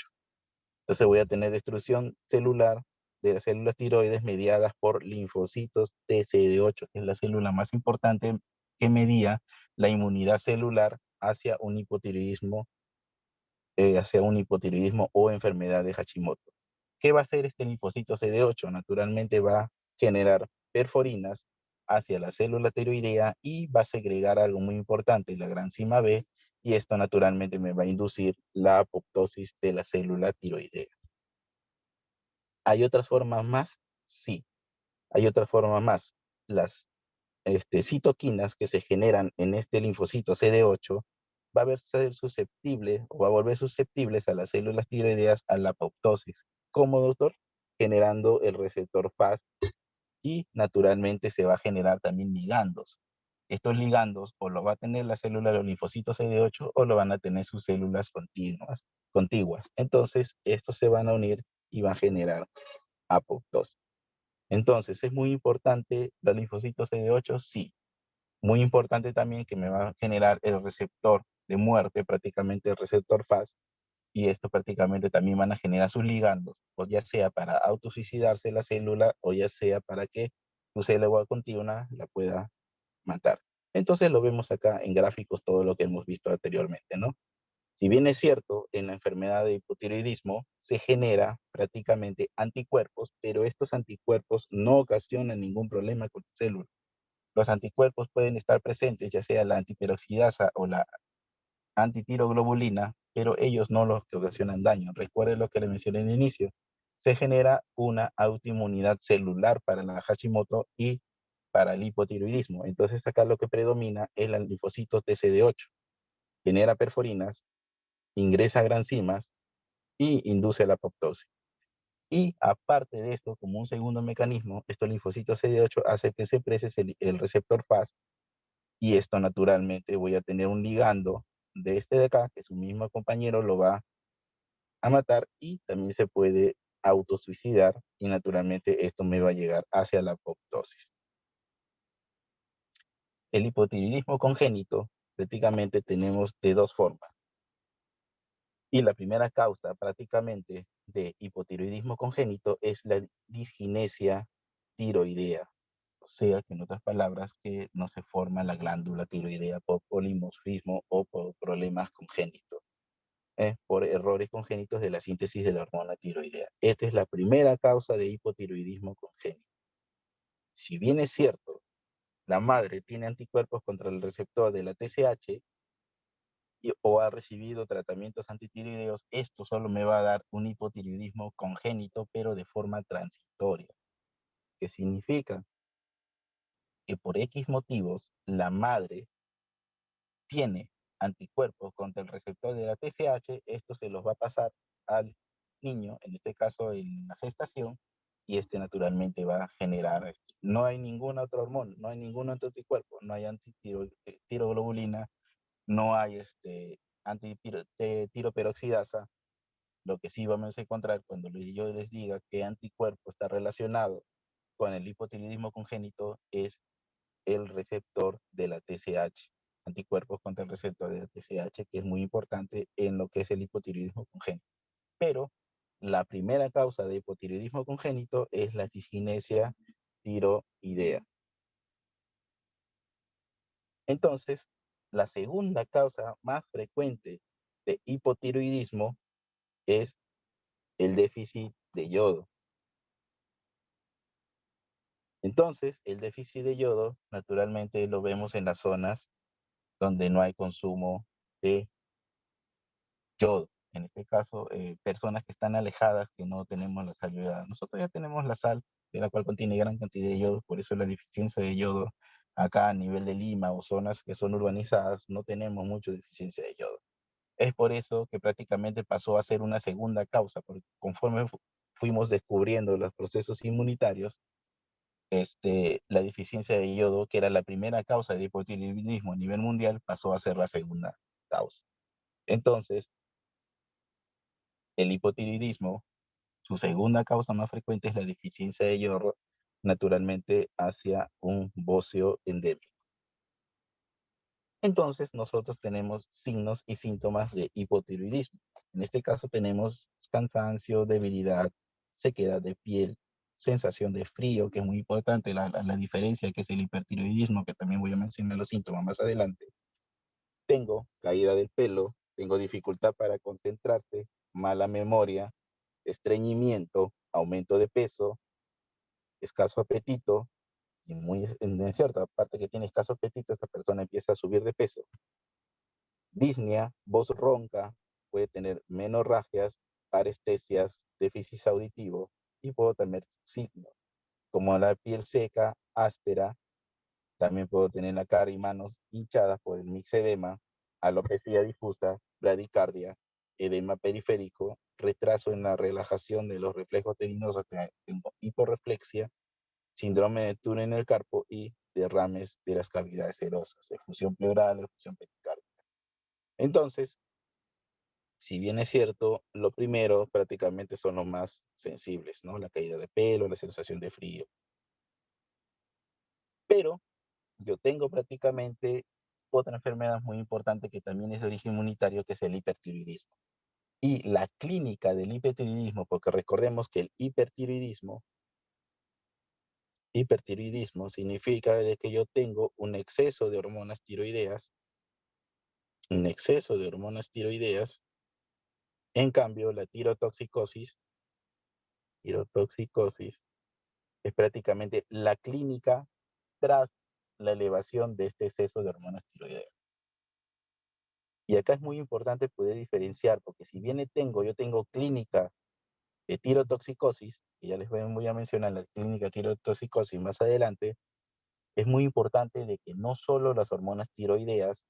Entonces voy a tener destrucción celular de las células tiroides mediadas por linfocitos TCD8, que es la célula más importante que medía la inmunidad celular hacia un hipotiroidismo o enfermedad de Hashimoto. ¿Qué va a hacer este linfocito CD8? Naturalmente va a generar perforinas hacia la célula tiroidea y va a segregar algo muy importante, la granzima B, y esto naturalmente me va a inducir la apoptosis de la célula tiroidea. ¿Hay otras formas más? Sí, hay otras formas más. Las citoquinas que se generan en este linfocito CD8 va a ser susceptible o va a volver susceptibles a las células tiroideas a la apoptosis. ¿Cómo, doctor? Generando el receptor FAS y naturalmente se va a generar también ligandos. Estos ligandos o lo va a tener la célula de los linfocitos CD8 o lo van a tener sus células contiguas. Entonces, estos se van a unir y van a generar apoptosis. Entonces, ¿es muy importante los linfocitos CD8? Sí. Muy importante también que me va a generar el receptor de muerte, prácticamente el receptor FAS, y esto prácticamente también van a generar sus ligandos, o ya sea para autosuicidarse la célula, o ya sea para que su célula continua la pueda matar. Entonces lo vemos acá en gráficos todo lo que hemos visto anteriormente, ¿no? Si bien es cierto, en la enfermedad de hipotiroidismo se genera prácticamente anticuerpos, pero estos anticuerpos no ocasionan ningún problema con la célula. Los anticuerpos pueden estar presentes, ya sea la antiperoxidasa o la antitiroglobulina, pero ellos no los que ocasionan daño. Recuerden lo que les mencioné en el inicio. Se genera una autoinmunidad celular para la Hashimoto y para el hipotiroidismo. Entonces acá lo que predomina es el linfocito TCD8. Genera perforinas, ingresa granzimas y induce la apoptosis. Y aparte de esto, como un segundo mecanismo, estos linfocitos CD8 hace que se prese el receptor FAS y esto naturalmente voy a tener un ligando de este de acá, que su mismo compañero lo va a matar y también se puede autosuicidar y naturalmente esto me va a llegar hacia la apoptosis. El hipotiroidismo congénito prácticamente tenemos de dos formas. Y la primera causa prácticamente de hipotiroidismo congénito es la disginesia tiroidea. O sea, que en otras palabras, que no se forma la glándula tiroidea por polimorfismo o por problemas congénitos, por errores congénitos de la síntesis de la hormona tiroidea. Esta es la primera causa de hipotiroidismo congénito. Si bien es cierto, la madre tiene anticuerpos contra el receptor de la TSH o ha recibido tratamientos antitiroideos, esto solo me va a dar un hipotiroidismo congénito, pero de forma transitoria. ¿Qué significa? Que por X motivos la madre tiene anticuerpos contra el receptor de la TSH, esto se los va a pasar al niño, en este caso en la gestación, y este naturalmente va a generar, no hay ninguna otra hormona, no hay ningún otro anticuerpo, no hay antitiroglobulina, no hay antitiroperoxidasa. Lo que sí vamos a encontrar cuando yo les diga que anticuerpo está relacionado con el hipotiroidismo congénito es el receptor de la TSH, anticuerpos contra el receptor de la TSH, que es muy importante en lo que es el hipotiroidismo congénito. Pero la primera causa de hipotiroidismo congénito es la disginesia tiroidea. Entonces, la segunda causa más frecuente de hipotiroidismo es el déficit de yodo. Entonces, el déficit de yodo naturalmente lo vemos en las zonas donde no hay consumo de yodo. En este caso, personas que están alejadas, que no tenemos la sal yodada. Nosotros ya tenemos la sal, de la cual contiene gran cantidad de yodo, por eso la deficiencia de yodo acá a nivel de Lima o zonas que son urbanizadas, no tenemos mucha deficiencia de yodo. Es por eso que prácticamente pasó a ser una segunda causa, porque conforme fuimos descubriendo los procesos inmunitarios, la deficiencia de yodo, que era la primera causa de hipotiroidismo a nivel mundial, pasó a ser la segunda causa. Entonces, el hipotiroidismo, su segunda causa más frecuente es la deficiencia de yodo, naturalmente hacia un bocio endémico. Entonces, nosotros tenemos signos y síntomas de hipotiroidismo. En este caso tenemos cansancio, debilidad, sequedad de piel, sensación de frío, que es muy importante, la diferencia que es el hipertiroidismo, que también voy a mencionar los síntomas más adelante. Tengo caída del pelo, tengo dificultad para concentrarse, mala memoria, estreñimiento, aumento de peso, escaso apetito, y en cierta parte que tiene escaso apetito, esta persona empieza a subir de peso. Disnea, voz ronca, puede tener menorragias, parestesias, déficit auditivo y puedo tener signos como la piel seca, áspera, también puedo tener la cara y manos hinchadas por el mixedema, alopecia difusa, bradicardia, edema periférico, retraso en la relajación de los reflejos terinosos, tengo hiporreflexia, síndrome de túnel en el carpo y derrames de las cavidades serosas, efusión pleural, efusión pericárdica. Entonces, si bien es cierto, lo primero prácticamente son los más sensibles, ¿no? La caída de pelo, la sensación de frío. Pero yo tengo prácticamente otra enfermedad muy importante que también es de origen inmunitario, que es el hipertiroidismo. Y la clínica del hipertiroidismo, porque recordemos que el hipertiroidismo significa de que yo tengo un exceso de hormonas tiroideas, en cambio la tirotoxicosis es prácticamente la clínica tras la elevación de este exceso de hormonas tiroideas. Y acá es muy importante poder diferenciar, porque si bien yo tengo clínica de tirotoxicosis, y ya les voy a mencionar la clínica de tirotoxicosis más adelante, es muy importante de que no solo las hormonas tiroideas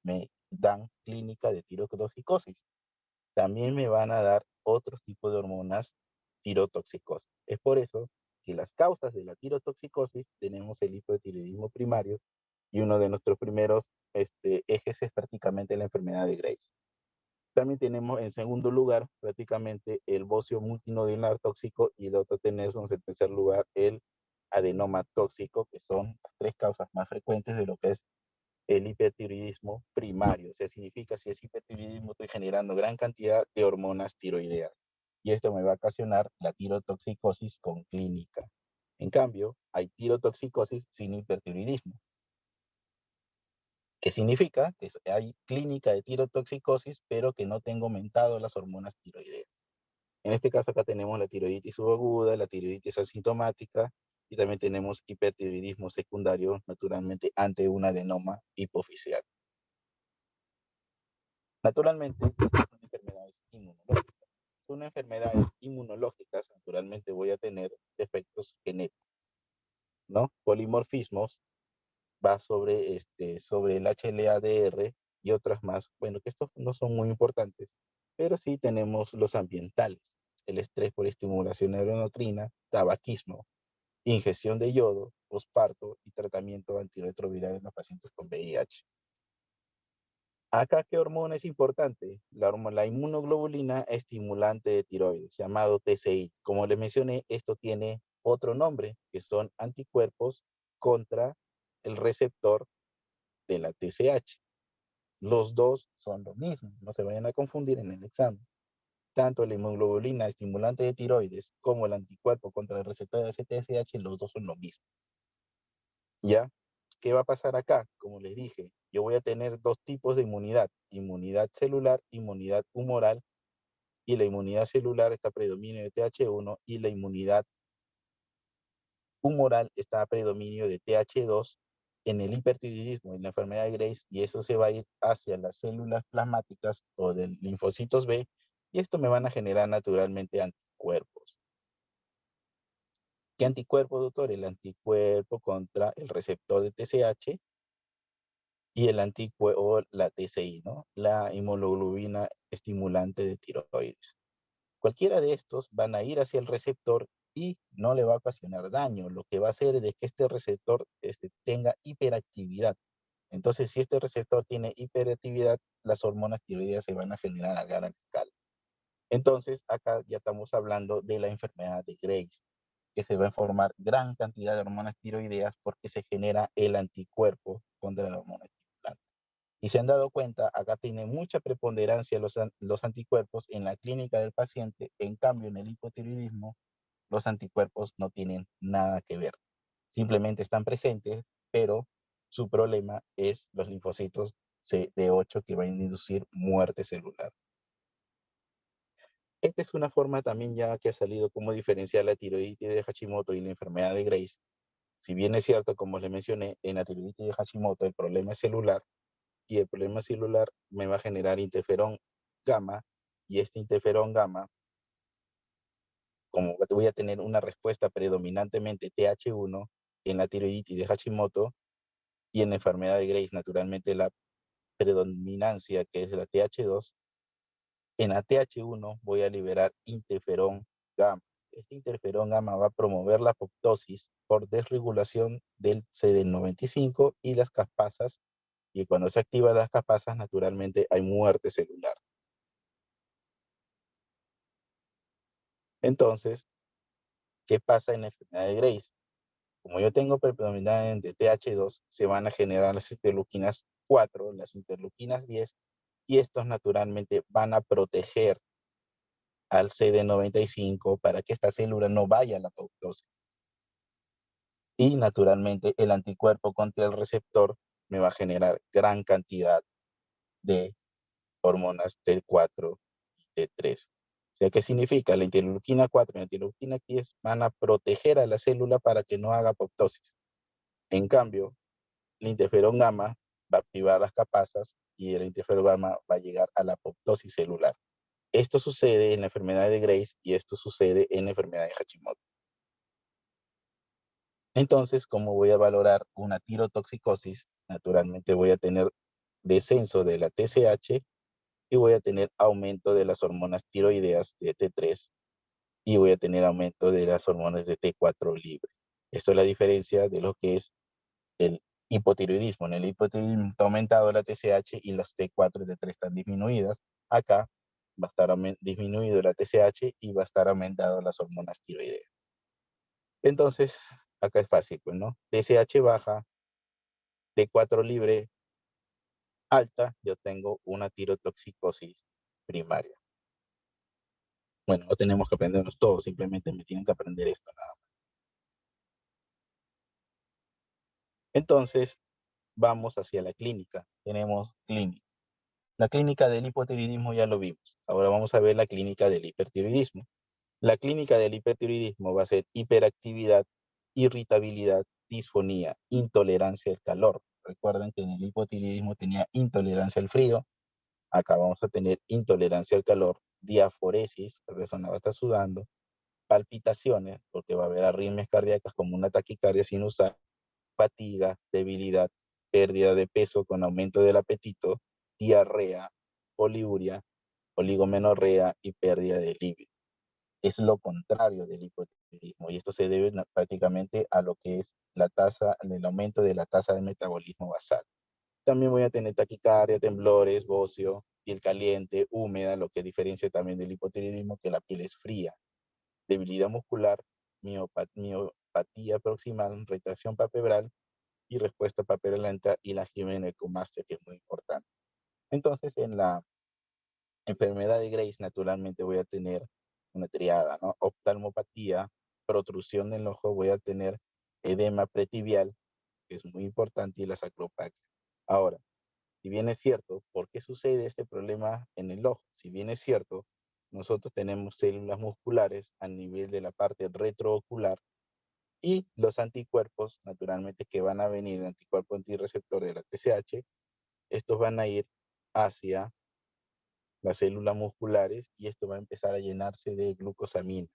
me dan clínica de tirotoxicosis, también me van a dar otros tipos de hormonas tirotoxicosis. Es por eso que las causas de la tirotoxicosis tenemos el hipotiroidismo primario y uno de nuestros primeros ejes es prácticamente la enfermedad de Graves. También tenemos en segundo lugar prácticamente el bocio multinodular tóxico y el otro tenemos en tercer lugar el adenoma tóxico, que son las tres causas más frecuentes de lo que es el hipertiroidismo primario. O sea, significa si es hipertiroidismo estoy generando gran cantidad de hormonas tiroideas y esto me va a ocasionar la tirotoxicosis con clínica. En cambio, hay tirotoxicosis sin hipertiroidismo. ¿Qué significa? Que hay clínica de tirotoxicosis, pero que no tengo aumentado las hormonas tiroideas. En este caso acá tenemos la tiroiditis subaguda, la tiroiditis asintomática y también tenemos hipertiroidismo secundario, naturalmente ante un adenoma hipofisial. Naturalmente, son enfermedades inmunológicas. Son enfermedades inmunológicas, naturalmente voy a tener defectos genéticos, ¿no? Polimorfismos, va sobre el HLA-DR y otras más. Bueno, que estos no son muy importantes, pero sí tenemos los ambientales, el estrés por estimulación neuroendocrina, tabaquismo, ingestión de yodo, posparto y tratamiento antirretroviral en los pacientes con VIH. Acá, ¿qué hormona es importante? La inmunoglobulina estimulante de tiroides, llamado TCI. Como les mencioné, esto tiene otro nombre, que son anticuerpos contra el receptor de la TSH. Los dos son lo mismo, no se vayan a confundir en el examen. Tanto la inmunoglobulina estimulante de tiroides como el anticuerpo contra el receptor de TSH, los dos son lo mismo. ¿Ya? ¿Qué va a pasar acá? Como les dije, yo voy a tener dos tipos de inmunidad, inmunidad celular, inmunidad humoral, y la inmunidad celular está a predominio de TH1 y la inmunidad humoral está a predominio de TH2 en el hipertiroidismo, en la enfermedad de Graves, y eso se va a ir hacia las células plasmáticas o de linfocitos B, y esto me van a generar naturalmente anticuerpos. ¿Qué anticuerpo, doctor? El anticuerpo contra el receptor de TSH y el anticuerpo, la TCI, ¿no? La inmunoglobulina estimulante de tiroides. Cualquiera de estos van a ir hacia el receptor y no le va a ocasionar daño. Lo que va a hacer es que este receptor tenga hiperactividad. Entonces, si este receptor tiene hiperactividad, las hormonas tiroideas se van a generar a gran escala. Entonces, acá ya estamos hablando de la enfermedad de Graves, que se va a formar gran cantidad de hormonas tiroideas porque se genera el anticuerpo contra la hormona estimulante. Y se han dado cuenta, acá tiene mucha preponderancia los anticuerpos en la clínica del paciente, en cambio en el hipotiroidismo los anticuerpos no tienen nada que ver. Simplemente están presentes, pero su problema es los linfocitos CD8 que van a inducir muerte celular. Esta es una forma también ya que ha salido cómo diferenciar la tiroiditis de Hashimoto y la enfermedad de Graves. Si bien es cierto, como les mencioné, en la tiroiditis de Hashimoto el problema es celular, y el problema celular me va a generar interferón gamma, y este interferón gamma, como voy a tener una respuesta predominantemente TH1 en la tiroiditis de Hashimoto y en la enfermedad de Graves, naturalmente la predominancia que es la TH2, en la TH1 voy a liberar interferón gamma. Este interferón gamma va a promover la apoptosis por desregulación del CD95 y las caspasas, y cuando se activan las caspasas, naturalmente hay muerte celular. Entonces, ¿qué pasa en la enfermedad de Graves? Como yo tengo predominante TH2, se van a generar las interleuquinas 4, las interleuquinas 10, y estos naturalmente van a proteger al CD95 para que esta célula no vaya a la apoptosis. Y naturalmente el anticuerpo contra el receptor me va a generar gran cantidad de hormonas T4 y T3. O sea, ¿qué significa? La interleuquina 4 y la interleuquina 10 van a proteger a la célula para que no haga apoptosis. En cambio, el interferón gamma va a activar las caspasas y el interferón gamma va a llegar a la apoptosis celular. Esto sucede en la enfermedad de Graves y esto sucede en la enfermedad de Hashimoto. Entonces, ¿cómo voy a valorar una tirotoxicosis? Naturalmente voy a tener descenso de la TSH y voy a tener aumento de las hormonas tiroideas de T3 y voy a tener aumento de las hormonas de T4 libre. Esto es la diferencia de lo que es el hipotiroidismo. En el hipotiroidismo está aumentado la TSH y las T4 y T3 están disminuidas. acá va a estar disminuido la TSH y va a estar aumentado las hormonas tiroideas. Entonces, acá es fácil, pues, ¿no? TSH baja, T4 libre, alta, yo tengo una tirotoxicosis primaria. Bueno, no tenemos que aprendernos todo, simplemente me tienen que aprender esto nada más. Entonces, vamos hacia la clínica. Tenemos clínica. La clínica del hipotiroidismo ya lo vimos. Ahora vamos a ver la clínica del hipertiroidismo. La clínica del hipertiroidismo va a ser hiperactividad, irritabilidad, disfonía, intolerancia al calor. Recuerden que en el hipotiroidismo tenía intolerancia al frío. Acá vamos a tener intolerancia al calor, diaforesis, la persona va a estar sudando, palpitaciones, porque va a haber arritmias cardíacas como una taquicardia sinusal, fatiga, debilidad, pérdida de peso con aumento del apetito, diarrea, poliuria, oligomenorrea y pérdida de libido. Es lo contrario del hipotiroidismo y esto se debe prácticamente a lo que es el aumento de la tasa de metabolismo basal. También voy a tener taquicardia, temblores, bocio, piel caliente, húmeda, lo que diferencia también del hipotiroidismo, que la piel es fría, debilidad muscular, miopatía proximal, retracción palpebral y respuesta papero lenta y la ginecomastia, que es muy importante. Entonces, en la enfermedad de Graves, naturalmente voy a tener una triada, ¿no? Oftalmopatía, protrusión del ojo, voy a tener edema pretibial, que es muy importante, y la sacropaquia. Ahora, si bien es cierto, ¿por qué sucede este problema en el ojo? Si bien es cierto, nosotros tenemos células musculares a nivel de la parte retroocular y los anticuerpos, naturalmente, que van a venir, el anticuerpo antirreceptor de la TSH, estos van a ir hacia las células musculares y esto va a empezar a llenarse de glucosamina.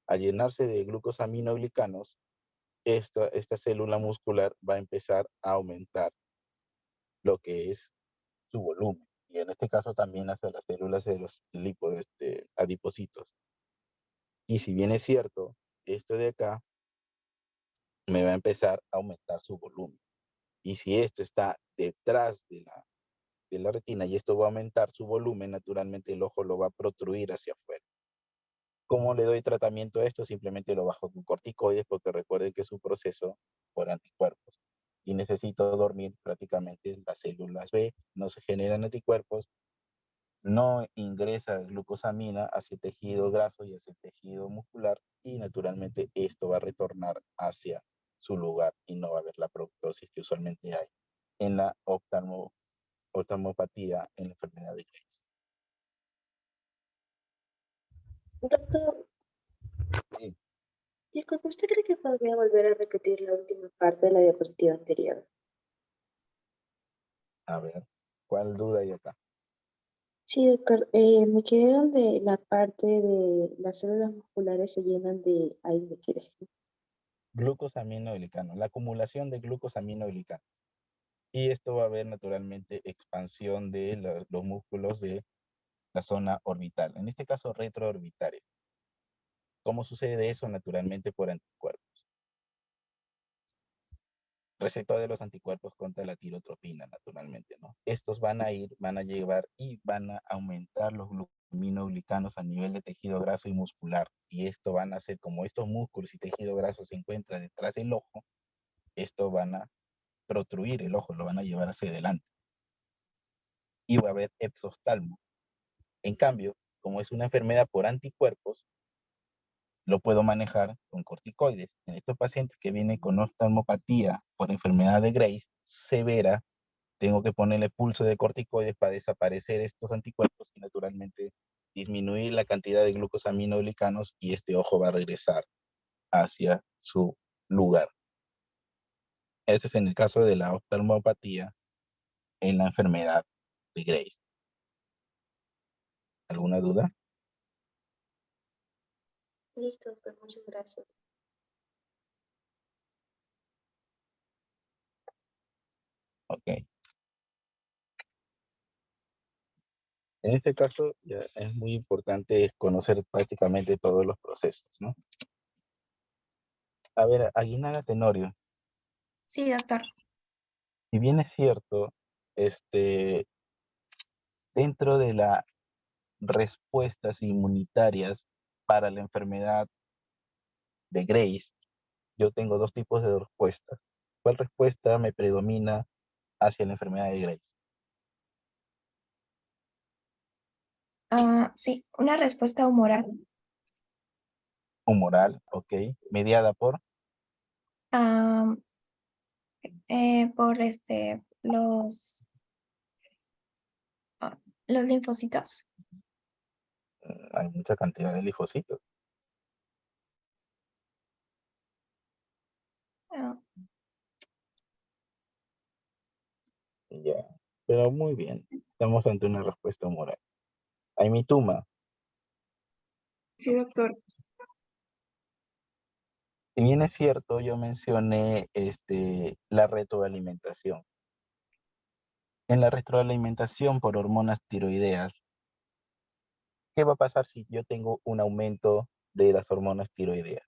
Al llenarse de glucosaminoglicanos, esta célula muscular va a empezar a aumentar lo que es su volumen. Y en este caso también hacia las células de los adipocitos. Y si bien es cierto, esto de acá me va a empezar a aumentar su volumen. Y si esto está detrás de la retina y esto va a aumentar su volumen, naturalmente el ojo lo va a protruir hacia afuera. ¿Cómo le doy tratamiento a esto? Simplemente lo bajo con corticoides porque recuerden que es un proceso por anticuerpos. Y necesito dormir prácticamente las células B, no se generan anticuerpos, no ingresa glucosamina hacia el tejido graso y hacia el tejido muscular y naturalmente esto va a retornar hacia su lugar y no va a haber la proptosis que usualmente hay en la oftalmopatía en la enfermedad de Graves. Doctor, Sí. disculpe, ¿usted cree que podría volver a repetir la última parte de la diapositiva anterior? A ver, ¿cuál duda hay acá? Sí, doctor, me quedé donde la parte de las células musculares se llenan de... Ahí me quedé. Glucosaminoglicano, la acumulación de glucosaminoglicano. Y esto va a haber naturalmente expansión de los músculos de la zona orbital, en este caso retroorbitaria. ¿Cómo sucede eso? Naturalmente por anticuerpos. Receptor de los anticuerpos contra la tirotropina, naturalmente, ¿no? Estos van a llevar y van a aumentar los glucosaminoglicanos a nivel de tejido graso y muscular. Y esto van a hacer, como estos músculos y tejido graso se encuentran detrás del ojo, esto van a protruir el ojo, lo van a llevar hacia adelante. Y va a haber exoftalmo. En cambio, como es una enfermedad por anticuerpos, lo puedo manejar con corticoides. En estos pacientes que vienen con oftalmopatía por enfermedad de Graves severa, tengo que ponerle pulso de corticoides para desaparecer estos anticuerpos y naturalmente disminuir la cantidad de glucosaminoglicanos y este ojo va a regresar hacia su lugar. Este es en el caso de la oftalmopatía en la enfermedad de Graves. ¿Alguna duda? Listo, doctor, muchas gracias. Ok. En este caso ya es muy importante conocer prácticamente todos los procesos, ¿no? A ver, Aguinaga Tenorio, Sí, doctor. si bien es cierto, Dentro de las respuestas inmunitarias para la enfermedad de Grace, yo tengo dos tipos de respuestas. ¿Cuál respuesta me predomina hacia la enfermedad de Grace? Sí, una respuesta humoral. Humoral, ok. Mediada por, Ah, por los linfocitos. hay mucha cantidad de linfocitos. Ah, Ya, pero muy bien. Estamos ante una respuesta humoral. Aimituma, Sí, doctor. si bien es cierto, yo mencioné la retroalimentación. En la retroalimentación por hormonas tiroideas, ¿qué va a pasar si yo tengo un aumento de las hormonas tiroideas?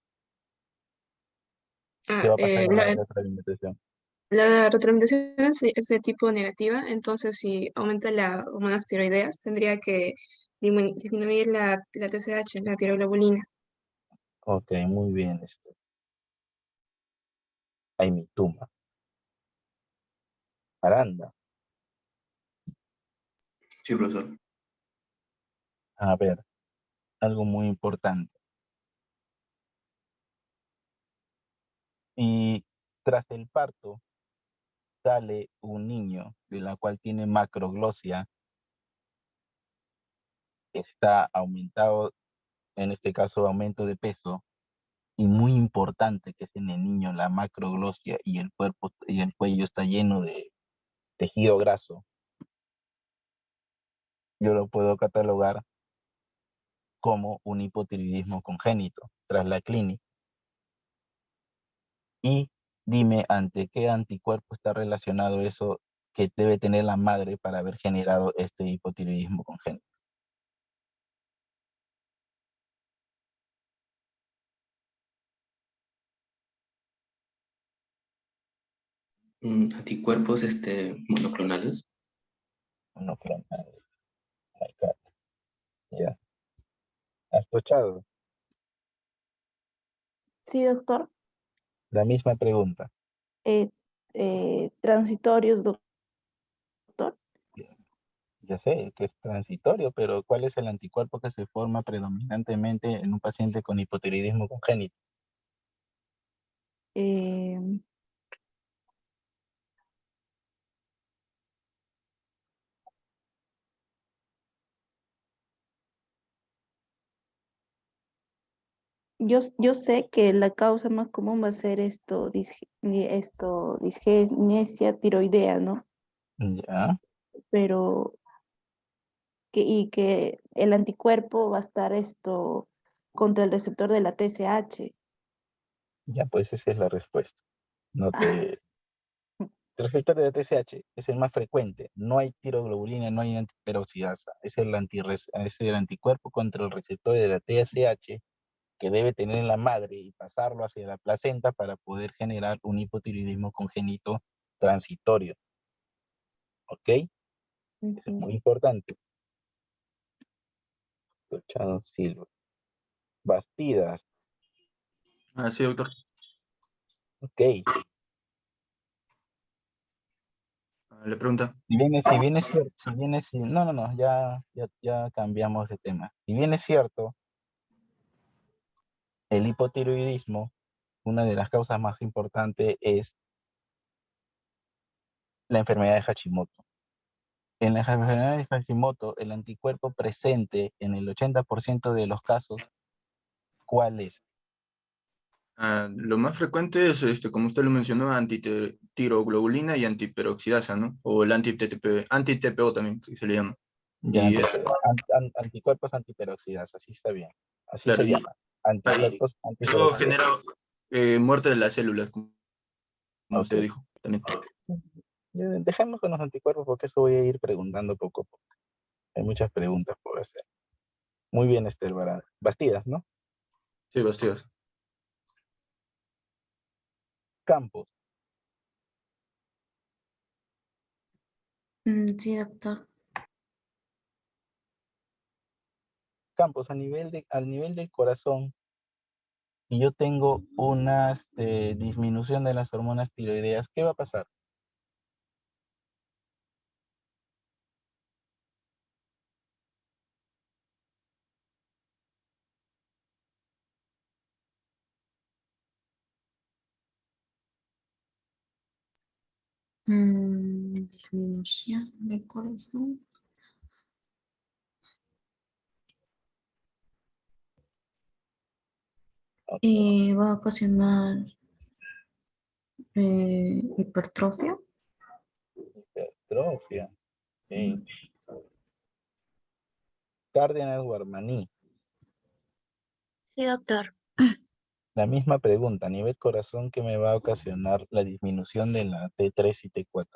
¿Qué va a pasar en la retroalimentación? La retroalimentación es de tipo negativa, entonces si aumenta la hormonas tiroideas, tendría que disminuir la TSH, la tiroglobulina. Ok, muy bien. Aimituma. Aranda. Sí, profesor. A ver, algo muy importante. Y tras el parto sale un niño de la cual tiene macroglosia, está aumentado, en este caso aumento de peso, y muy importante que es en el niño la macroglosia y el cuerpo y el cuello está lleno de tejido graso, yo lo puedo catalogar como un hipotiroidismo congénito tras la clínica. Y dime ante qué anticuerpo está relacionado eso que debe tener la madre para haber generado este hipotiroidismo congénito. Anticuerpos monoclonales. Monoclonal. Oh my God. Ya. ¿Has escuchado? Sí, doctor. La misma pregunta. Transitorios, doctor. Ya sé que es transitorio, pero ¿cuál es el anticuerpo que se forma predominantemente en un paciente con hipotiroidismo congénito? Eh, yo sé que la causa más común va a ser disgenesia tiroidea, ¿no? Ya, Pero que el anticuerpo va a estar contra el receptor de la TSH. ya, pues esa es la respuesta. No te... El receptor de TSH es el más frecuente. No hay tiroglobulina, no hay antiperoxidasa. Es el anticuerpo contra el receptor de la TSH que debe tener en la madre y pasarlo hacia la placenta para poder generar un hipotiroidismo congénito transitorio. ¿Ok? Eso es muy importante. Escuchado Silva. Bastidas. Sí, doctor. Ok. Le pregunta. No, ya cambiamos de tema. Si bien es cierto, el hipotiroidismo, una de las causas más importantes es la enfermedad de Hashimoto. En la enfermedad de Hashimoto, el anticuerpo presente en el 80% de los casos, ¿cuál es? Lo más frecuente es, como usted lo mencionó, antitiroglobulina y antiperoxidasa, ¿no? O el anti-TPO también, que se le llama. Ya, Y anticuerpos antiperoxidasa, así está bien. Así claro, se llama. ahí Anticuerpos eso antiperoxidasa. genera muerte de las células, como Ok. usted dijo también. Dejemos con los anticuerpos porque eso voy a ir preguntando poco a poco. Hay muchas preguntas por hacer. Muy bien, Estel Bastidas, ¿no? Sí, Bastidas. Campos. Sí, doctor. Campos, al nivel del corazón, si yo tengo una disminución de las hormonas tiroideas, ¿qué va a pasar? Disminución del corazón. Ok, Va a ocasionar hipertrofia. hipertrofia. Ok. Cárdenas Guarmaní, Sí, doctor. la misma pregunta, a nivel corazón, ¿qué me va a ocasionar la disminución de la T3 y T4?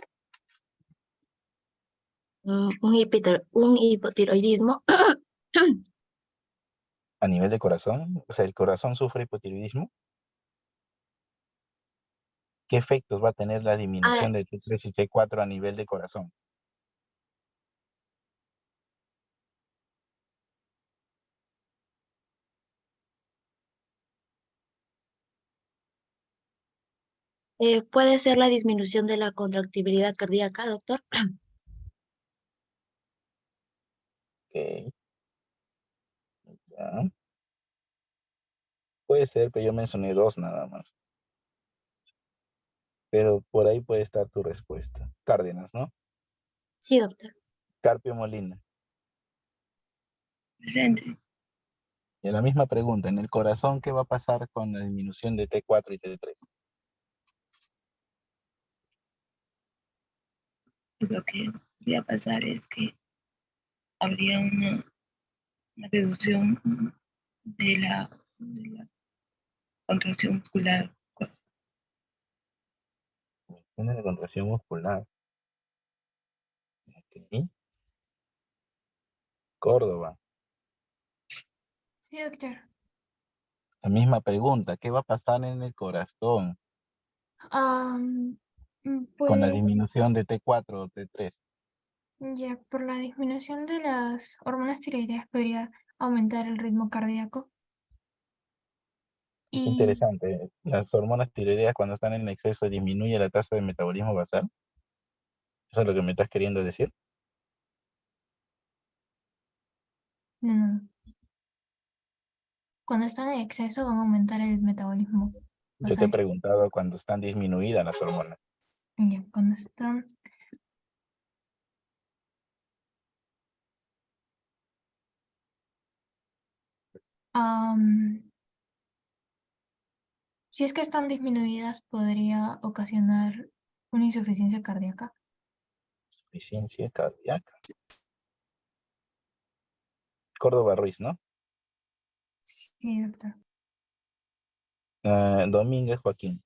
Un hipotiroidismo. A nivel de corazón, o sea, ¿el corazón sufre hipotiroidismo? ¿Qué efectos va a tener la disminución de T3 y T4 a nivel de corazón? ¿Puede ser la disminución de la contractibilidad cardíaca, doctor? Ok, ya. Puede ser, pero yo mencioné dos nada más. Pero por ahí puede estar tu respuesta. Cárdenas, ¿no? Sí, doctor. Carpio Molina. Presente. Y la misma pregunta, en el corazón, ¿qué va a pasar con la disminución de T4 y T3? Lo que podría pasar es que habría una reducción de la contracción muscular. Tiene la contracción muscular. Ok. Córdoba. Sí, doctor. La misma pregunta, ¿qué va a pasar en el corazón con la Pues disminución de T4 o T3? ya por la disminución de las hormonas tiroideas podría aumentar el ritmo cardíaco. Es Y interesante. Las hormonas tiroideas cuando están en exceso disminuye la tasa de metabolismo basal. ¿Eso es lo que me estás queriendo decir? no, no, cuando están en exceso van a aumentar el metabolismo Yo te he basal. preguntado cuando están disminuidas las hormonas. Ya, cuando están am, si es que están disminuidas, podría ocasionar una insuficiencia cardíaca. Insuficiencia cardíaca. Córdoba Ruiz, ¿no? Sí, doctor. Domínguez Joaquín.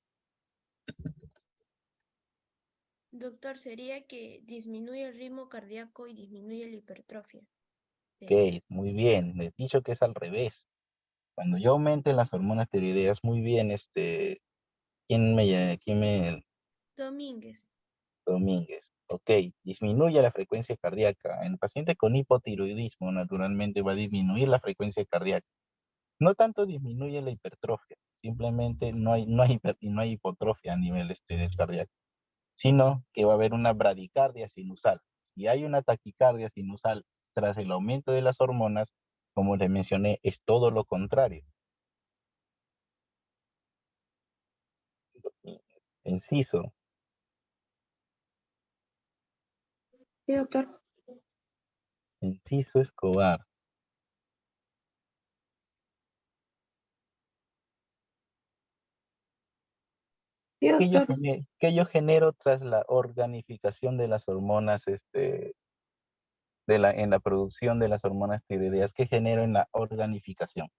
Doctor, sería que disminuye el ritmo cardíaco y disminuye la hipertrofia. Ok, muy bien. Me he dicho que es al revés. Cuando yo aumente las hormonas tiroideas, muy bien, ¿quién me Domínguez. Domínguez? Ok, disminuye la frecuencia cardíaca. En el paciente con hipotiroidismo, naturalmente va a disminuir la frecuencia cardíaca. No tanto disminuye la hipertrofia, simplemente no hay hipotrofia a nivel del cardíaco, sino que va a haber una bradicardia sinusal. Si hay una taquicardia sinusal tras el aumento de las hormonas, como les mencioné, es todo lo contrario. Enciso, Sí, doctor. Enciso Escobar. Sí, doctor. ¿Qué yo genero tras la organificación de las hormonas, en la producción de las hormonas tiroideas? ¿Qué genero en la organificación?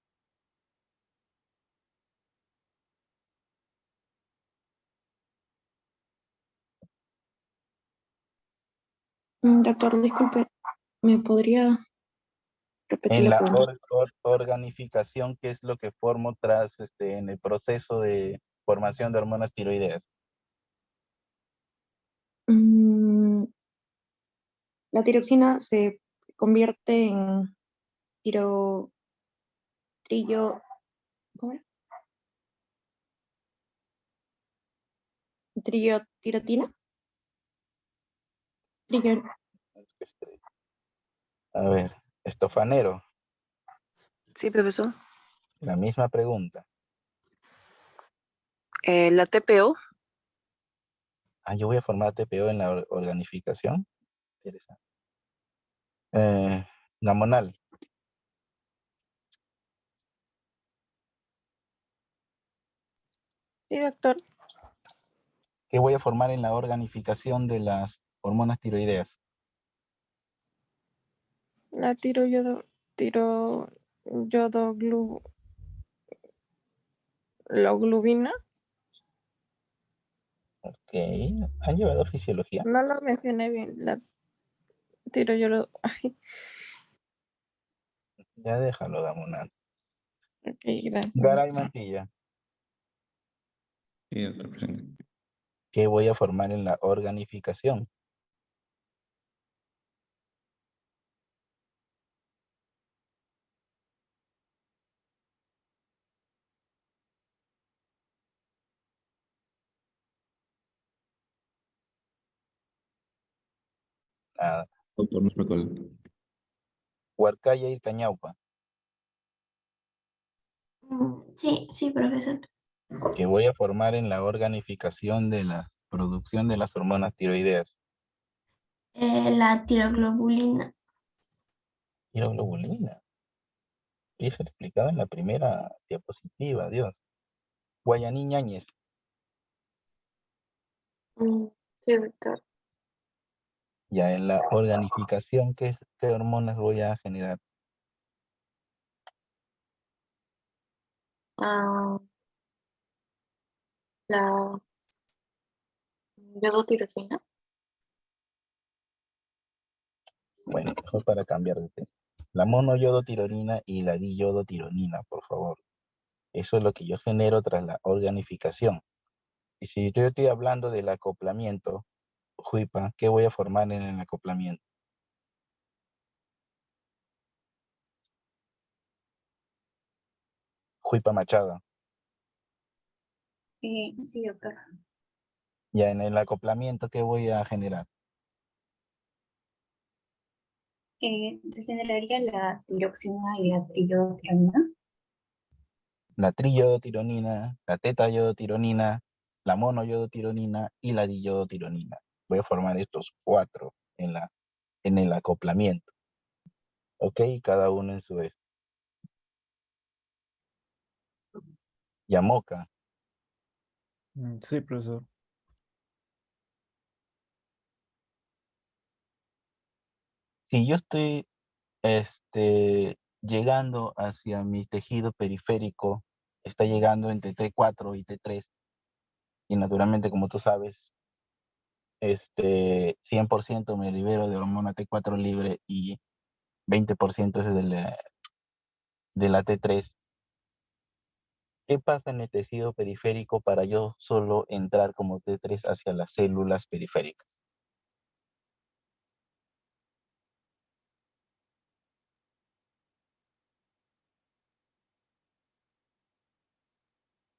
Doctor, disculpe, ¿me podría repetir En la la pregunta? organificación, ¿qué es lo que formo tras, en el proceso de formación de hormonas tiroideas? La tiroxina se convierte tiro, trillo, ¿cómo era? Tirotina. Trillo, A ver, estofanero, Sí, profesor. la misma pregunta. La TPO. Yo voy a formar TPO en la organificación. Interesante. Gamonal, Sí, doctor. ¿qué voy a formar en la organificación de las hormonas tiroideas? La tiroyodoglobina. Ok, ¿han llevado fisiología? No lo mencioné bien. La tiroyodo. Ay, Ya déjalo, Gamonal. ok, gracias. Garay Mantilla, Sí, doctor, presente. ¿qué voy a formar en la organificación? Nada. Doctor, no recuerdo. Huarcaya y Cañaupa, Sí, sí, profesor. ¿qué voy a formar en la organificación de la producción de las hormonas tiroideas? La tiroglobulina. Tiroglobulina. Y eso lo explicaba en la primera diapositiva, Dios. Guayaní Ñáñez, sí, doctor. ya en la organificación, ¿qué hormonas voy a generar? Ah, las yodotirosina. Bueno, mejor para cambiar de tema. La monoyodotironina y la diyodotironina, por favor. Eso es lo que yo genero tras la organificación. Y si yo estoy hablando del acoplamiento, Juipa, ¿qué voy a formar en el acoplamiento? Juipa Machado. Sí, doctor. Ya en el acoplamiento, ¿qué voy a generar? Se generaría la tiroxina y la triyodotironina. La triyodotironina, la tetayodotironina, la monoyodotironina y la diyodotironina. Voy a formar estos 4 en el acoplamiento. ¿Ok? Cada uno en su vez. Yamoca. Sí, profesor. Si yo estoy llegando hacia mi tejido periférico, está llegando entre T4 y T3, y naturalmente, como tú sabes, 100% me libero de hormona T4 libre y 20% es de la T3. ¿Qué pasa en el tejido periférico para yo solo entrar como T3 hacia las células periféricas?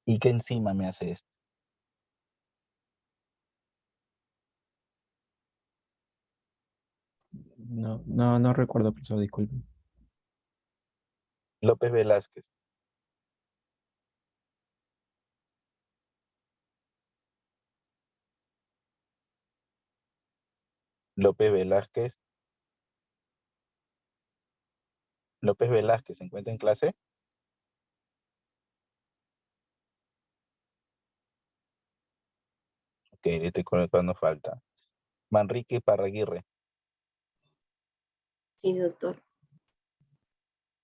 ¿Y qué enzima me hace esto? No recuerdo, profesor, disculpe. López Velázquez. López Velázquez. López Velázquez, ¿se encuentra en clase? Ok, le estoy conectando falta. Manrique Parraguirre. Sí, doctor.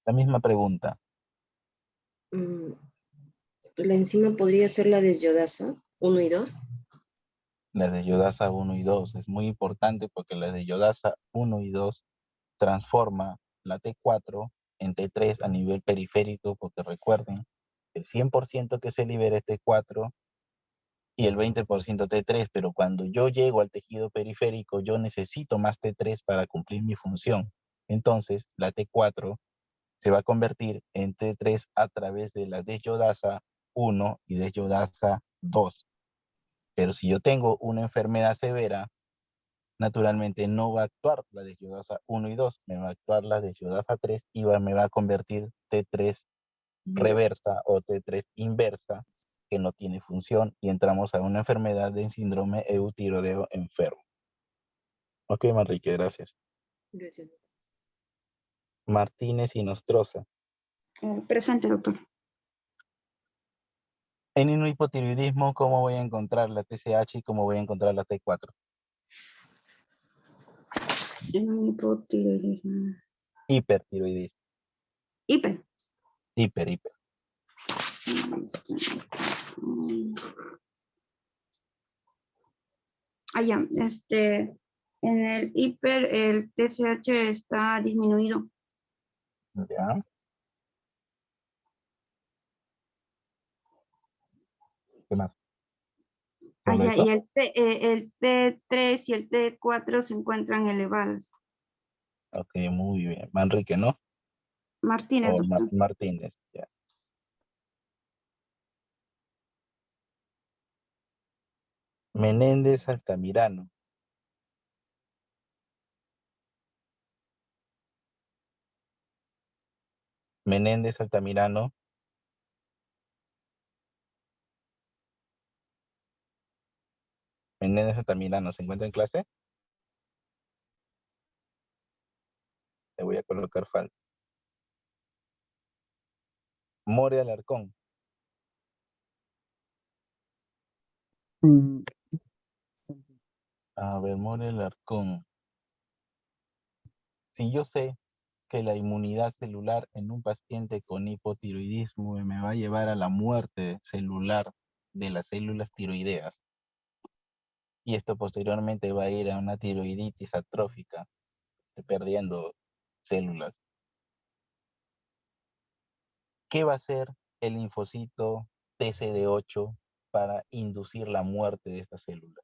La misma pregunta. La enzima podría ser la desyodasa 1 y 2. La de Yodasa 1 y 2 es muy importante porque la de Yodasa 1 y 2 transforma la T4 en T3 a nivel periférico, porque recuerden, el 100% que se libera es T4 y el 20% T3, pero cuando yo llego al tejido periférico, yo necesito más T3 para cumplir mi función. Entonces, la T4 se va a convertir en T3 a través de la desyodasa 1 y desyodasa 2. Pero si yo tengo una enfermedad severa, naturalmente no va a actuar la desyodasa 1 y 2, me va a actuar la desyodasa 3 y me va a convertir T3 reversa o T3 inversa, que no tiene función, y entramos a una enfermedad de síndrome eutiroideo enfermo. Ok, Manrique, gracias. Gracias. Martínez y Nostroza. Presente, doctor. En un hipotiroidismo, ¿cómo voy a encontrar la TSH y cómo voy a encontrar la T4? Hipotiroidismo. Hipertiroidismo. Hiper. Hiper. Ya. En el hiper, el TSH está disminuido. Ya. ¿Qué más? Ya, y el T3 y el T4 se encuentran elevados. Ok, muy bien. Manrique, ¿no? Martínez, O doctor. Martínez, ya. Menéndez Altamirano. Menéndez Altamirano. Menéndez Altamirano, ¿se encuentra en clase? Le voy a colocar falta. More Alarcón. A ver, More Alarcón. Si yo sé que la inmunidad celular en un paciente con hipotiroidismo me va a llevar a la muerte celular de las células tiroideas, y esto posteriormente va a ir a una tiroiditis atrófica, perdiendo células. ¿Qué va a hacer el linfocito TCD8 para inducir la muerte de esta célula?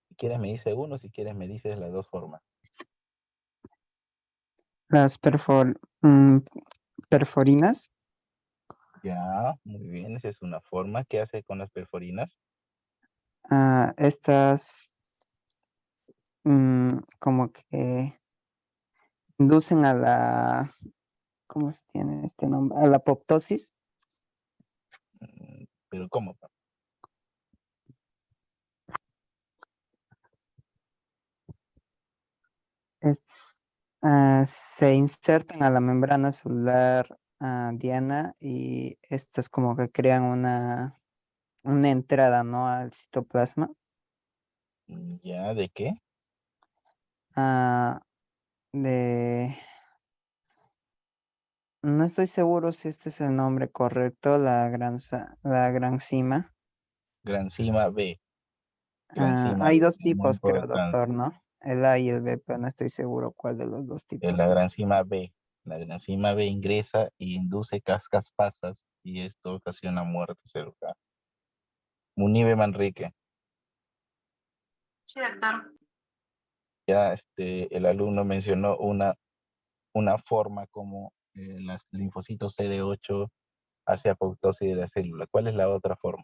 Si quieres me dice uno, si quieres me dices las dos formas. Las perforinas. Ya, muy bien, esa es una forma. ¿Qué hace con las perforinas? Estas como que inducen a la, ¿cómo se tiene este nombre? A la apoptosis. ¿Pero cómo? Se insertan a la membrana celular diana y estas como que crean una entrada, ¿no? Al citoplasma. ¿Ya? ¿De qué? No estoy seguro si este es el nombre correcto, la granzima. Granzima B. Hay dos B, muy tipos, creo, importante. doctor, ¿no? El A y el B, pero no estoy seguro cuál de los dos tipos. La granzima B. La granzima B ingresa y induce cascas pasas y esto ocasiona muerte celular. Munibe Manrique. Sí, doctor. Ya el alumno mencionó una forma como los linfocitos CD8 hace apoptosis de la célula. ¿Cuál es la otra forma?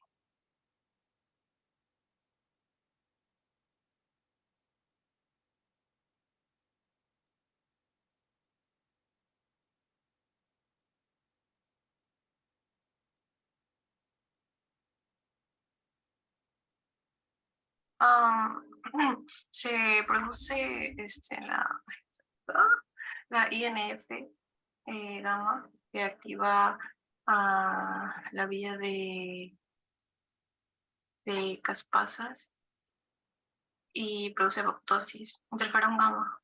Ah, se produce la INF gamma que activa la vía de caspasas y produce apoptosis, interferón gamma.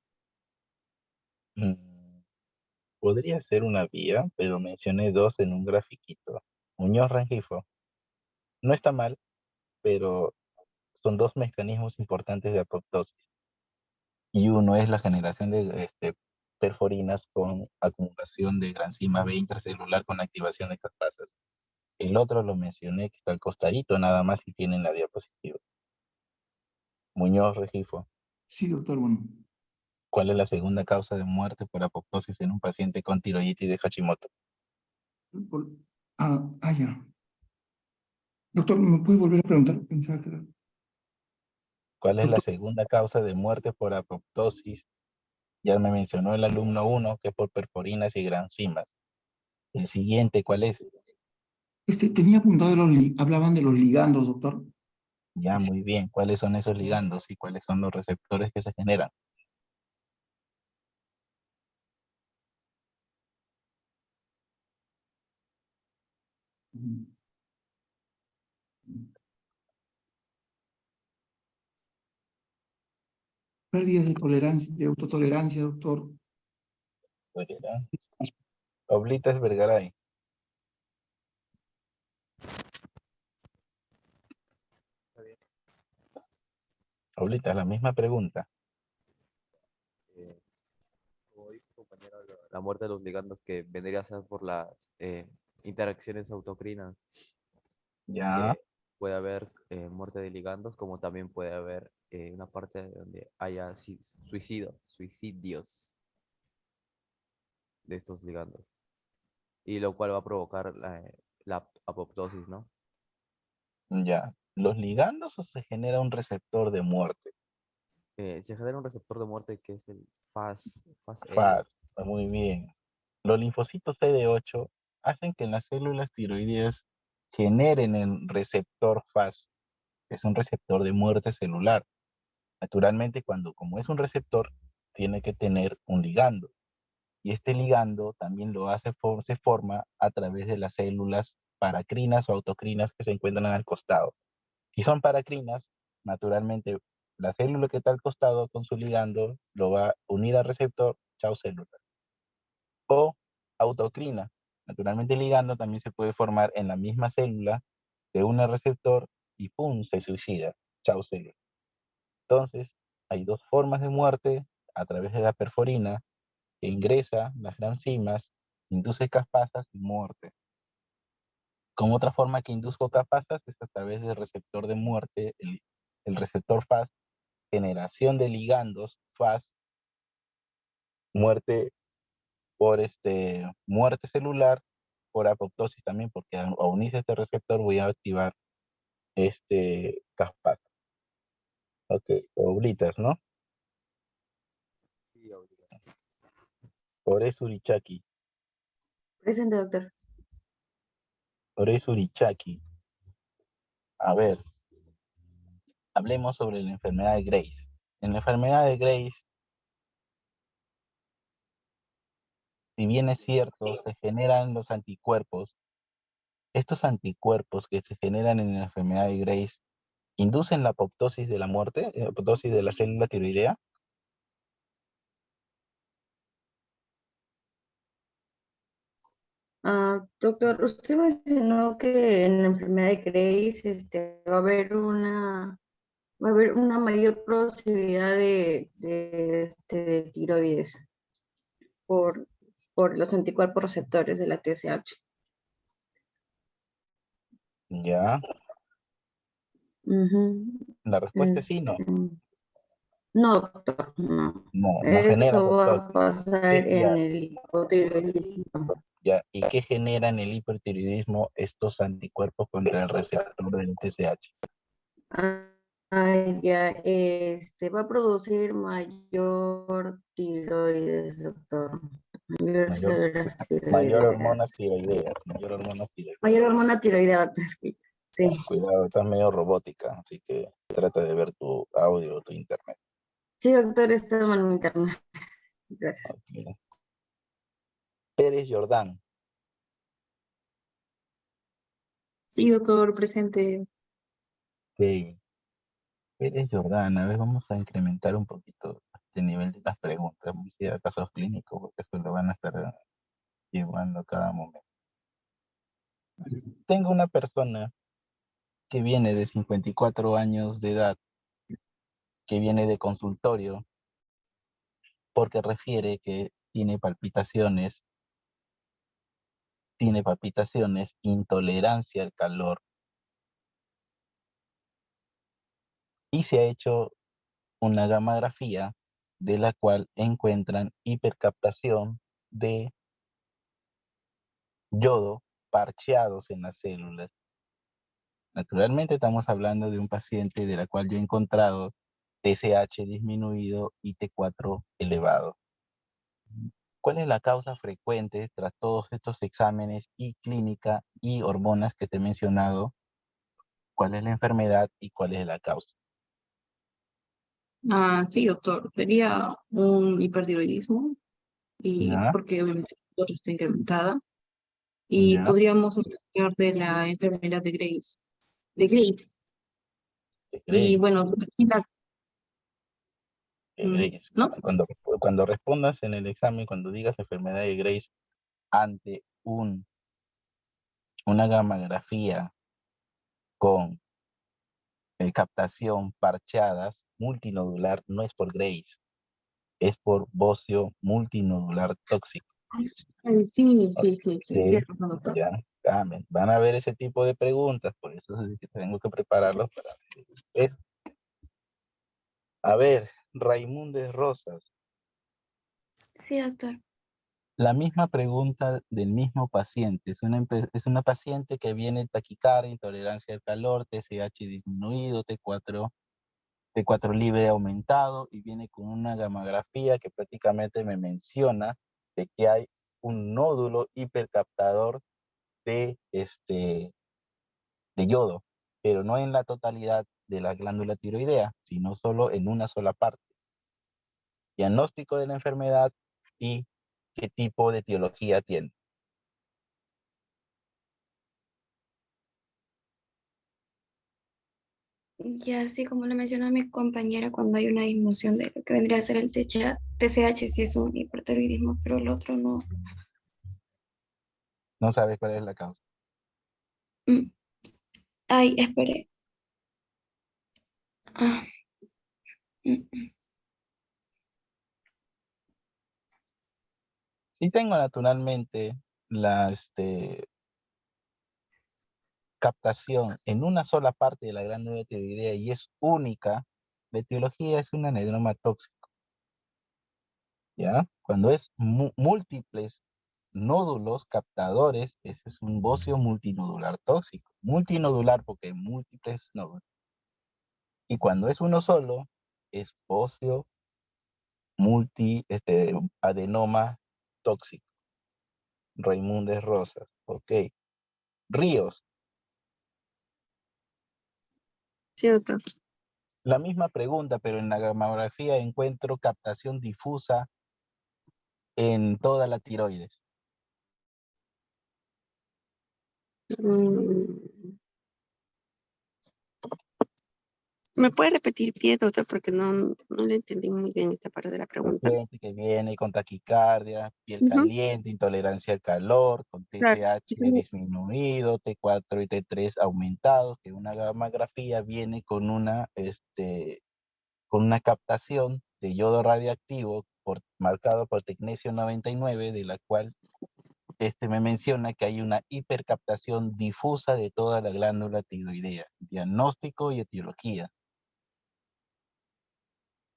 Podría ser una vía, pero mencioné dos en un grafiquito. Muñoz Rengifo. No está mal, pero son dos mecanismos importantes de apoptosis. Y uno es la generación de perforinas con acumulación de granzima B intracelular con activación de caspasas. El otro lo mencioné, que está al costadito, nada más y tiene en la diapositiva. Muñoz Regifo. Sí, doctor, bueno. ¿Cuál es la segunda causa de muerte por apoptosis en un paciente con tiroiditis de Hashimoto? Ya. Doctor, ¿me puede volver a preguntar? Pensaba que era... ¿Cuál es la Doctor. segunda causa de muerte por apoptosis? Ya me mencionó el alumno 1, que es por perforinas y granzimas. El siguiente, ¿cuál es? Tenía apuntado, hablaban de los ligandos, doctor. Ya, muy bien. ¿Cuáles son esos ligandos y cuáles son los receptores que se generan? Pérdidas de tolerancia, de autotolerancia, doctor. Tolerancia. Oblitas Vergaray. Oblitas, la misma pregunta. Como dijo compañero, la muerte de los ligandos que vendría a ser por las interacciones autocrinas. Ya. Que puede haber muerte de ligandos, como también puede haber una parte donde haya suicidios de estos ligandos. Y lo cual va a provocar la apoptosis, ¿no? Ya. ¿Los ligandos o se genera un receptor de muerte? Se genera un receptor de muerte que es el FAS. FAS. Muy bien. Los linfocitos CD8 hacen que las células tiroideas generen el receptor FAS, que es un receptor de muerte celular. Naturalmente, como es un receptor, tiene que tener un ligando. Y este ligando también se forma a través de las células paracrinas o autocrinas que se encuentran al costado. Si son paracrinas, naturalmente la célula que está al costado con su ligando lo va a unir al receptor, chao célula. O autocrina. Naturalmente el ligando también se puede formar en la misma célula, se une al receptor y ¡pum! Se suicida, chao célula. Entonces, hay dos formas de muerte a través de la perforina, que ingresa las granzimas, induce caspasas y muerte. Como otra forma que induzco caspasas es a través del receptor de muerte, el receptor FAS, generación de ligandos FAS, muerte por muerte celular, por apoptosis también, porque a unirse este receptor voy a activar caspasas. Ok, oblitas, ¿no? Sí, oblitas. Ore Surichaki. Presente, doctor. Ore Surichaki. A ver, hablemos sobre la enfermedad de Grace. En la enfermedad de Grace, si bien es cierto, se generan los anticuerpos. Estos anticuerpos que se generan en la enfermedad de Grace inducen la apoptosis de la muerte, la apoptosis de la célula tiroidea. Doctor, usted mencionó que en la enfermedad de Grace va a haber una mayor posibilidad de tiroides por los anticuerpos receptores de la TSH. Ya. La respuesta es sí, no. No, doctor, no. No genera Eso va a apoptosis. pasar en el hipotiroidismo. Ya. ¿Y qué genera en el hipertiroidismo estos anticuerpos contra el receptor del TSH? Ya, va a producir mayor tiroides, doctor. Mayor hormona tiroidea. Mayor hormona tiroidea, doctor. Sí. Cuidado, estás medio robótica, así que trata de ver tu audio o tu internet. Sí, doctor, está en mi internet. Gracias. Okay. Pérez Jordán. Sí, doctor, presente. Sí. Pérez Jordán, a ver, vamos a incrementar un poquito este nivel de las preguntas. Vamos a ir a casos clínicos, porque eso lo van a estar llevando cada momento. Tengo una persona que viene de 54 años de edad, que viene de consultorio, porque refiere que tiene palpitaciones, intolerancia al calor, y se ha hecho una gamografía de la cual encuentran hipercaptación de yodo parcheados en las células. Naturalmente estamos hablando de un paciente de la cual yo he encontrado TSH disminuido y T4 elevado. ¿Cuál es la causa frecuente tras todos estos exámenes y clínica y hormonas que te he mencionado? ¿Cuál es la enfermedad y cuál es la causa? Sí, doctor, sería un hipertiroidismo y ¿Ya? porque obviamente la glucosa está incrementada y ¿Ya? podríamos hablar de la enfermedad de Graves. ¿Qué Y crees? bueno, aquí ¿Qué crees? ¿no? Cuando respondas en el examen, cuando digas enfermedad de Graves ante una gamografía con captación parcheadas multinodular, no es por Graves, es por bocio multinodular tóxico. Ay, sí, Ah, sí, sí, tiene razón, doctor. ya, van a ver ese tipo de preguntas, por eso es que tengo que prepararlos para eso. A ver, Raimundes Rosas, Sí, doctor. la misma pregunta del mismo paciente. Es una paciente que viene taquicardia, intolerancia al calor, TSH disminuido, T4 libre aumentado, y viene con una gamografía que prácticamente me menciona de que hay un nódulo hipercaptador de yodo, pero no en la totalidad de la glándula tiroidea, sino solo en una sola parte. Diagnóstico de la enfermedad y qué tipo de etiología tiene. Y así como lo mencionó mi compañera, cuando hay una disminución de lo que vendría a ser el TSH, sí es un hipertiroidismo, pero el otro no. No sabes cuál es la causa. Mm. Ay, espere. Ah, mm. Sí tengo naturalmente la captación en una sola parte de la glándula tiroidea y es única. La etiología es un anedroma tóxico, ¿ya? Cuando es múltiples nódulos captadores, ese es un bocio multinodular tóxico. Multinodular porque hay múltiples nódulos. Y cuando es uno solo, es bocio adenoma tóxico. Raimundes Rosas, ok. Ríos, Sí, doctor. la misma pregunta, pero en la gamografía encuentro captación difusa en toda la tiroides. Mm, ¿Me puede repetir bien, doctor? Porque no le entendí muy bien esta parte de la pregunta. Paciente que viene con taquicardia, piel Ujú, caliente, intolerancia al calor, con claro. TSH disminuido, T4 y T3 aumentados, que una gamografía viene con con una captación de yodo radioactivo marcado por tecnesio 99, de la cual me menciona que hay una hipercaptación difusa de toda la glándula tiroidea. Diagnóstico y etiología.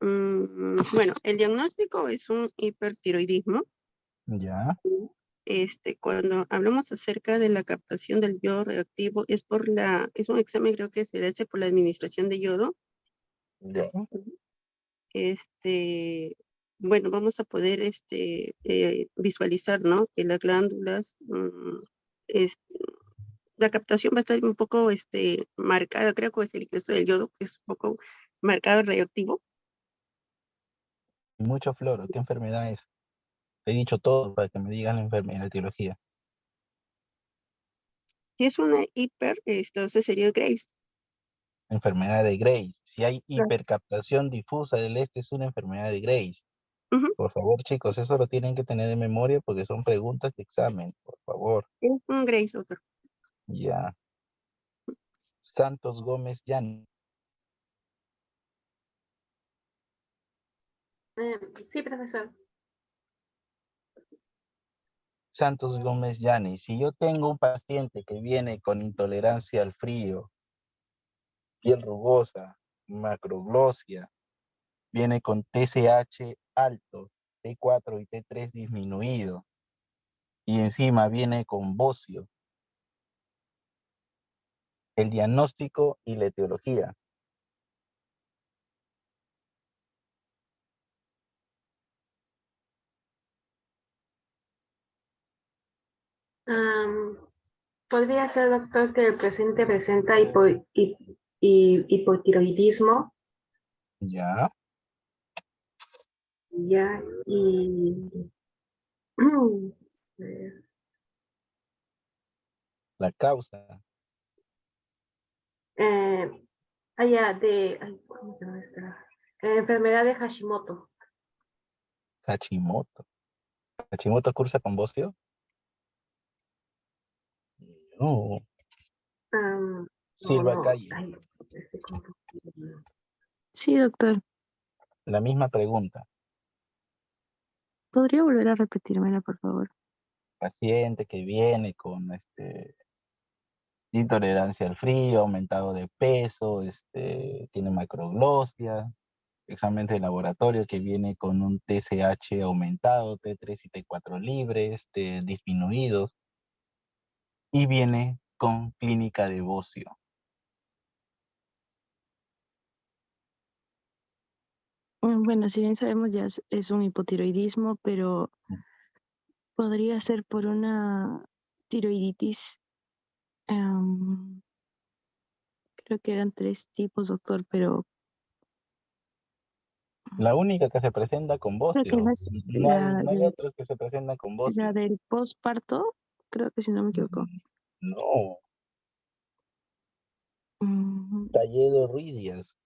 Bueno, el diagnóstico es un hipertiroidismo. Ya, Cuando hablamos acerca de la captación del yodo radioactivo, es un examen creo que se le hace por la administración de yodo. ya. Bueno, vamos a poder visualizar, ¿no? Que las glándulas, es- la captación va a estar un poco marcada, creo que es el caso del yodo, que es un poco marcado el radioactivo. Mucho floro, ¿qué enfermedad es? Te he dicho todo para que me digas la enfermedad, la etiología. Si es una entonces sería Graves. Enfermedad de Graves. Si hay Claro. hipercaptación difusa del es una enfermedad de Graves. Ujú, Por favor, chicos, eso lo tienen que tener de memoria porque son preguntas de examen, por favor. es un Graves, doctor. Ya. Santos Gómez Jan. Sí, profesor. Santos Gómez Yani, si yo tengo un paciente que viene con intolerancia al frío, piel rugosa, macroglosia, viene con TSH alto, T4 y T3 disminuido, y encima viene con bocio, el diagnóstico y la etiología. Podría ser, doctor, que el paciente presenta hipotiroidismo, Ya, ya, y eh, la causa, ¿cómo se llama esta? Enfermedad de Hashimoto. Hashimoto. ¿Hashimoto cursa con bocio? No. No, Silva no, Calle, estoy confundida. Sí, doctor. la misma pregunta. ¿Podría volver a repetírmela, por favor? Paciente que viene con intolerancia al frío, aumentado de peso, tiene macroglosia, examen de laboratorio que viene con un TSH aumentado, T3 y T4 libres, disminuidos, y viene con clínica de bocio. Bueno, si bien sabemos ya es un hipotiroidismo, pero podría ser por una tiroiditis. Creo que eran 3 tipos, doctor, pero La única que se presenta con creo que bocio, no es no hay otros que se presentan con la bocio. del posparto, creo que si no me equivoco. No, Mm, Talledo Ruidias.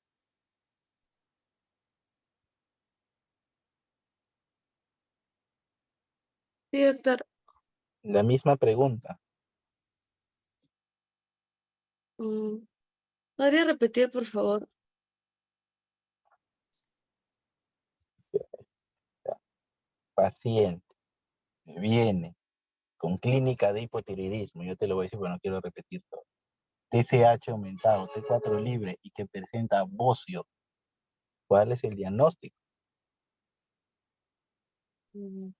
Sí, doctor. La misma pregunta. ¿Podría repetir, por favor? Paciente que viene con clínica de hipotiroidismo, yo te lo voy a decir, pero no quiero repetir todo. TSH aumentado, T4 libre y que presenta bocio. ¿Cuál es el diagnóstico? Mm,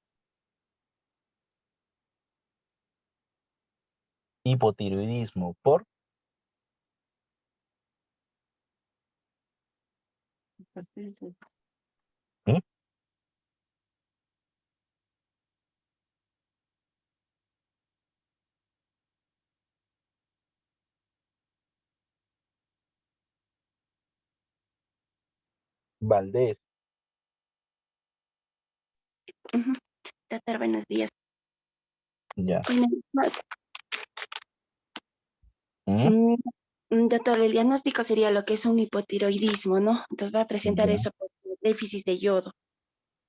Hipotiroidismo por ¿Mm? Valdés. Ujú. Doctor, buenos días. Ya. Bueno, ¿Mm? doctor, el diagnóstico sería lo que es un hipotiroidismo, ¿no? Entonces va a presentar Ya. eso por déficit de yodo.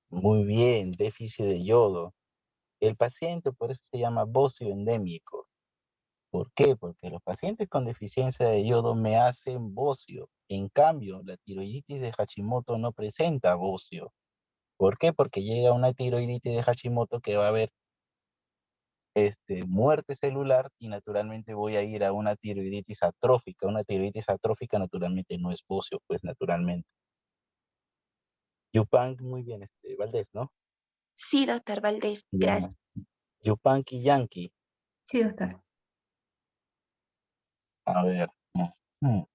Muy bien, déficit de yodo. El paciente por eso se llama bocio endémico. ¿Por qué? Porque los pacientes con deficiencia de yodo me hacen bocio. En cambio, la tiroiditis de Hashimoto no presenta bocio. ¿Por qué? Porque llega una tiroiditis de Hashimoto que va a haber muerte celular y naturalmente voy a ir a una tiroiditis atrófica. Una tiroiditis atrófica naturalmente no es bocio, pues naturalmente. Yupanqui, muy bien, Valdés, ¿no? Sí, doctor Valdés, gracias. Ya. Yupanqui Yankee. Sí, doctor. A ver. ujú.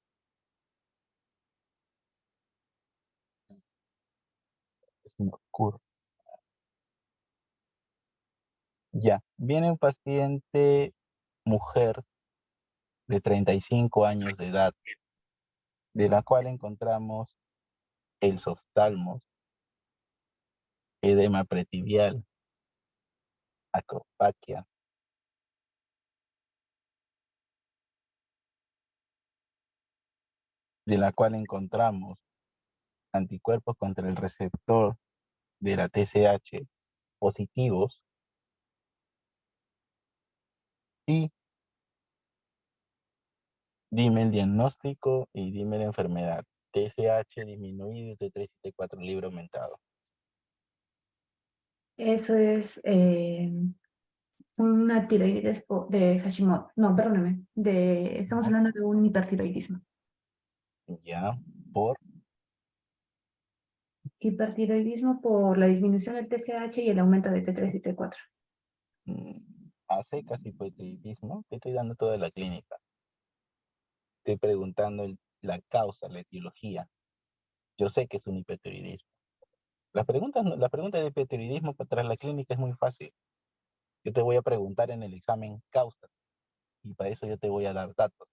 Se me ocurre. Ya, viene un paciente mujer de 35 años de edad, de la cual encontramos el softalmos, edema pretibial, acropaquia, de la cual encontramos anticuerpos contra el receptor de la TSH positivos y dime el diagnóstico y dime la enfermedad. TSH disminuido y T3 y T4 libre aumentado. Eso es Una tiroides de Hashimoto. No, perdóname. Estamos hablando de un hipertiroidismo. Ya, por, Hipertiroidismo por la disminución del TSH y el aumento de T3 y T4. a secas hipotiroidismo, te estoy dando toda la clínica. Estoy preguntando la causa, la etiología. Yo sé que es un hipotiroidismo. La pregunta del hipotiroidismo tras la clínica es muy fácil. Yo te voy a preguntar en el examen causas y para eso yo te voy a dar datos.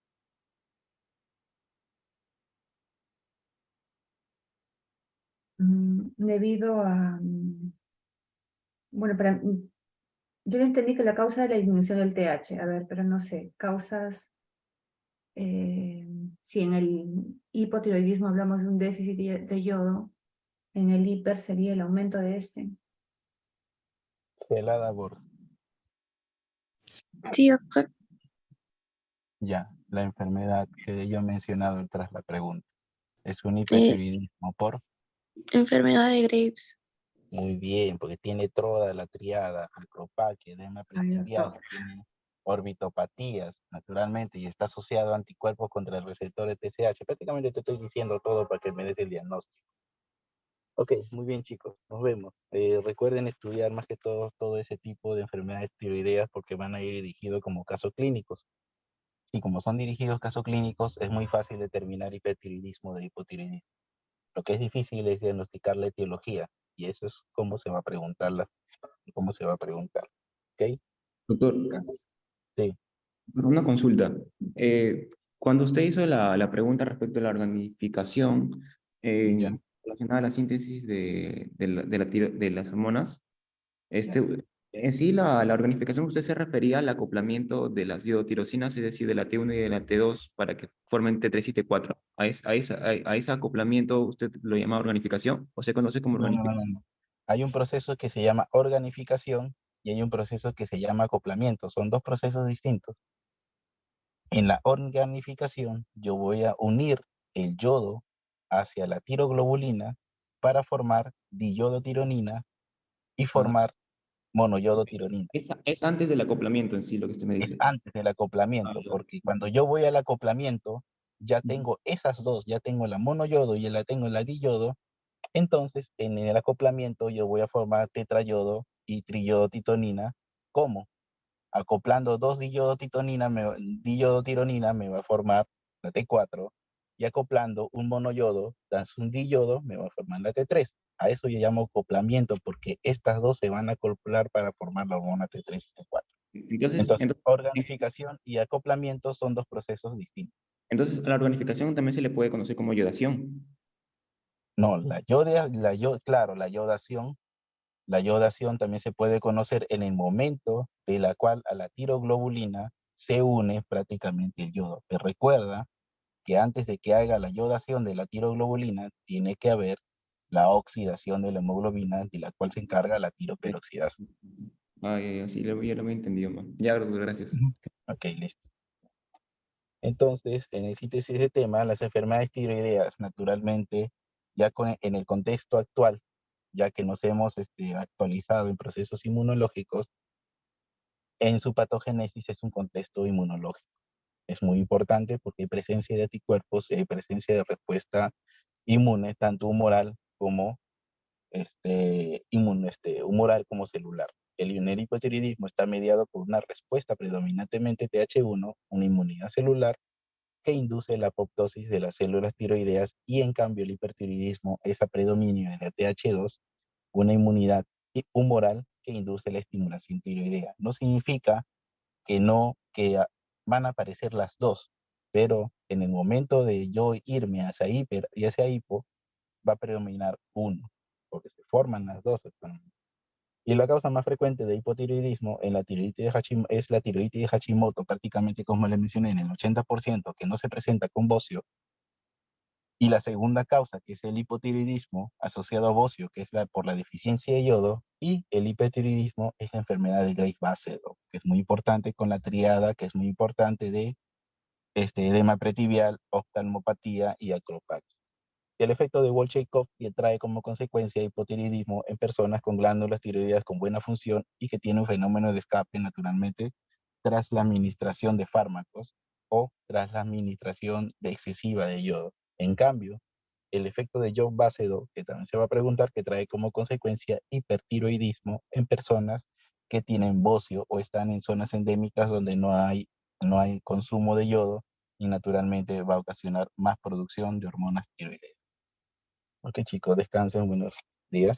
Debido a... Bueno, yo entendí que la causa es la disminución del TH. A ver, pero no sé. Causas... si en el hipotiroidismo hablamos de un déficit de yodo, en el hiper sería el aumento de este. Celada Bor. Sí, doctor. Ya, la enfermedad que yo he mencionado tras la pregunta. Es un Eh, hipotiroidismo por... enfermedad de Graves. Muy bien, porque tiene toda la triada, acropaquia, edema pretimbial, tiene orbitopatías, naturalmente, y está asociado a anticuerpos contra el receptor de TSH. Prácticamente te estoy diciendo todo para que me des el diagnóstico. Ok, muy bien chicos, nos vemos. Recuerden estudiar más que todo ese tipo de enfermedades tiroideas porque van a ir dirigidos como casos clínicos. Y como son dirigidos casos clínicos, es muy fácil determinar hipertiroidismo de hipotiroidismo. Lo que es difícil es diagnosticar la etiología, y eso es cómo se va a preguntar. ¿Ok? Doctor, Sí. una consulta. Cuando usted hizo la pregunta respecto a la organificación Ya. relacionada a la síntesis de las hormonas, Ya. en sí la organificación usted se refería al acoplamiento de las iodotirosinas, es decir, de la T1 y de la T2 para que formen T3 y T4. ¿A ese acoplamiento usted lo llama organificación o se conoce como No. organificación? Hay un proceso que se llama organificación y hay un proceso que se llama acoplamiento. Son dos procesos distintos. En la organificación, yo voy a unir el yodo hacia la tiroglobulina para formar diyodotironina y formar monoyodotironina. Es antes del acoplamiento en sí lo que usted me Es dice. antes del acoplamiento, porque cuando yo voy al acoplamiento, ya tengo esas dos, ya tengo la monoyodo y ya la tengo la diyodo. Entonces, en el acoplamiento yo voy a formar tetrayodo y triyodotitonina. ¿Cómo? Acoplando dos diyodotironina me va a formar la T4 y acoplando un monoyodo, das un diyodo, me va a formar la T3. A eso yo llamo acoplamiento porque estas dos se van a acoplar para formar la hormona T3 y T4. Entonces, organificación y acoplamiento son dos procesos distintos. Entonces, a la organificación también se le puede conocer como yodación. No, claro, la yodación también se puede conocer en el momento de la cual a la tiroglobulina se une prácticamente el yodo. Pero recuerda que antes de que haga la yodación de la tiroglobulina, tiene que haber la oxidación de la hemoglobina, de la cual se encarga la tiroperoxidasa. Sí, ya lo había entendido, man. Ya, gracias. Ok, listo. Entonces, en el síntesis de tema, las enfermedades tiroideas, naturalmente, ya en el contexto actual, ya que nos hemos actualizado en procesos inmunológicos, en su patogénesis es un contexto inmunológico. Es muy importante porque hay presencia de anticuerpos, hay presencia de respuesta inmune, tanto humoral como humoral como celular. El hipotiroidismo está mediado por una respuesta predominantemente TH1, una inmunidad celular que induce la apoptosis de las células tiroideas y en cambio el hipertiroidismo es a predominio de la TH2, una inmunidad humoral que induce la estimulación tiroidea. No significa que van a aparecer las dos, pero en el momento de yo irme hacia hiper y hacia hipo, va a predominar uno, porque se forman las dos. Y la causa más frecuente de hipotiroidismo en la tiroiditis de es la tiroiditis de Hashimoto, prácticamente como les mencioné, en el 80% que no se presenta con bocio. Y la segunda causa, que es el hipotiroidismo asociado a bocio, que es por la deficiencia de yodo, y el hipertiroidismo es la enfermedad de Graves-Basedow, que es muy importante con la triada, que es muy importante de edema pretibial, oftalmopatía y acropaquia. El efecto de Bolshakov trae como consecuencia hipotiroidismo en personas con glándulas tiroideas con buena función y que tienen un fenómeno de escape naturalmente tras la administración de fármacos o tras la administración excesiva de yodo. En cambio, el efecto de Joe Basedow, que también se va a preguntar, que trae como consecuencia hipertiroidismo en personas que tienen bocio o están en zonas endémicas donde no hay consumo de yodo y naturalmente va a ocasionar más producción de hormonas tiroideas. Ok, chicos, descansen, buenos días.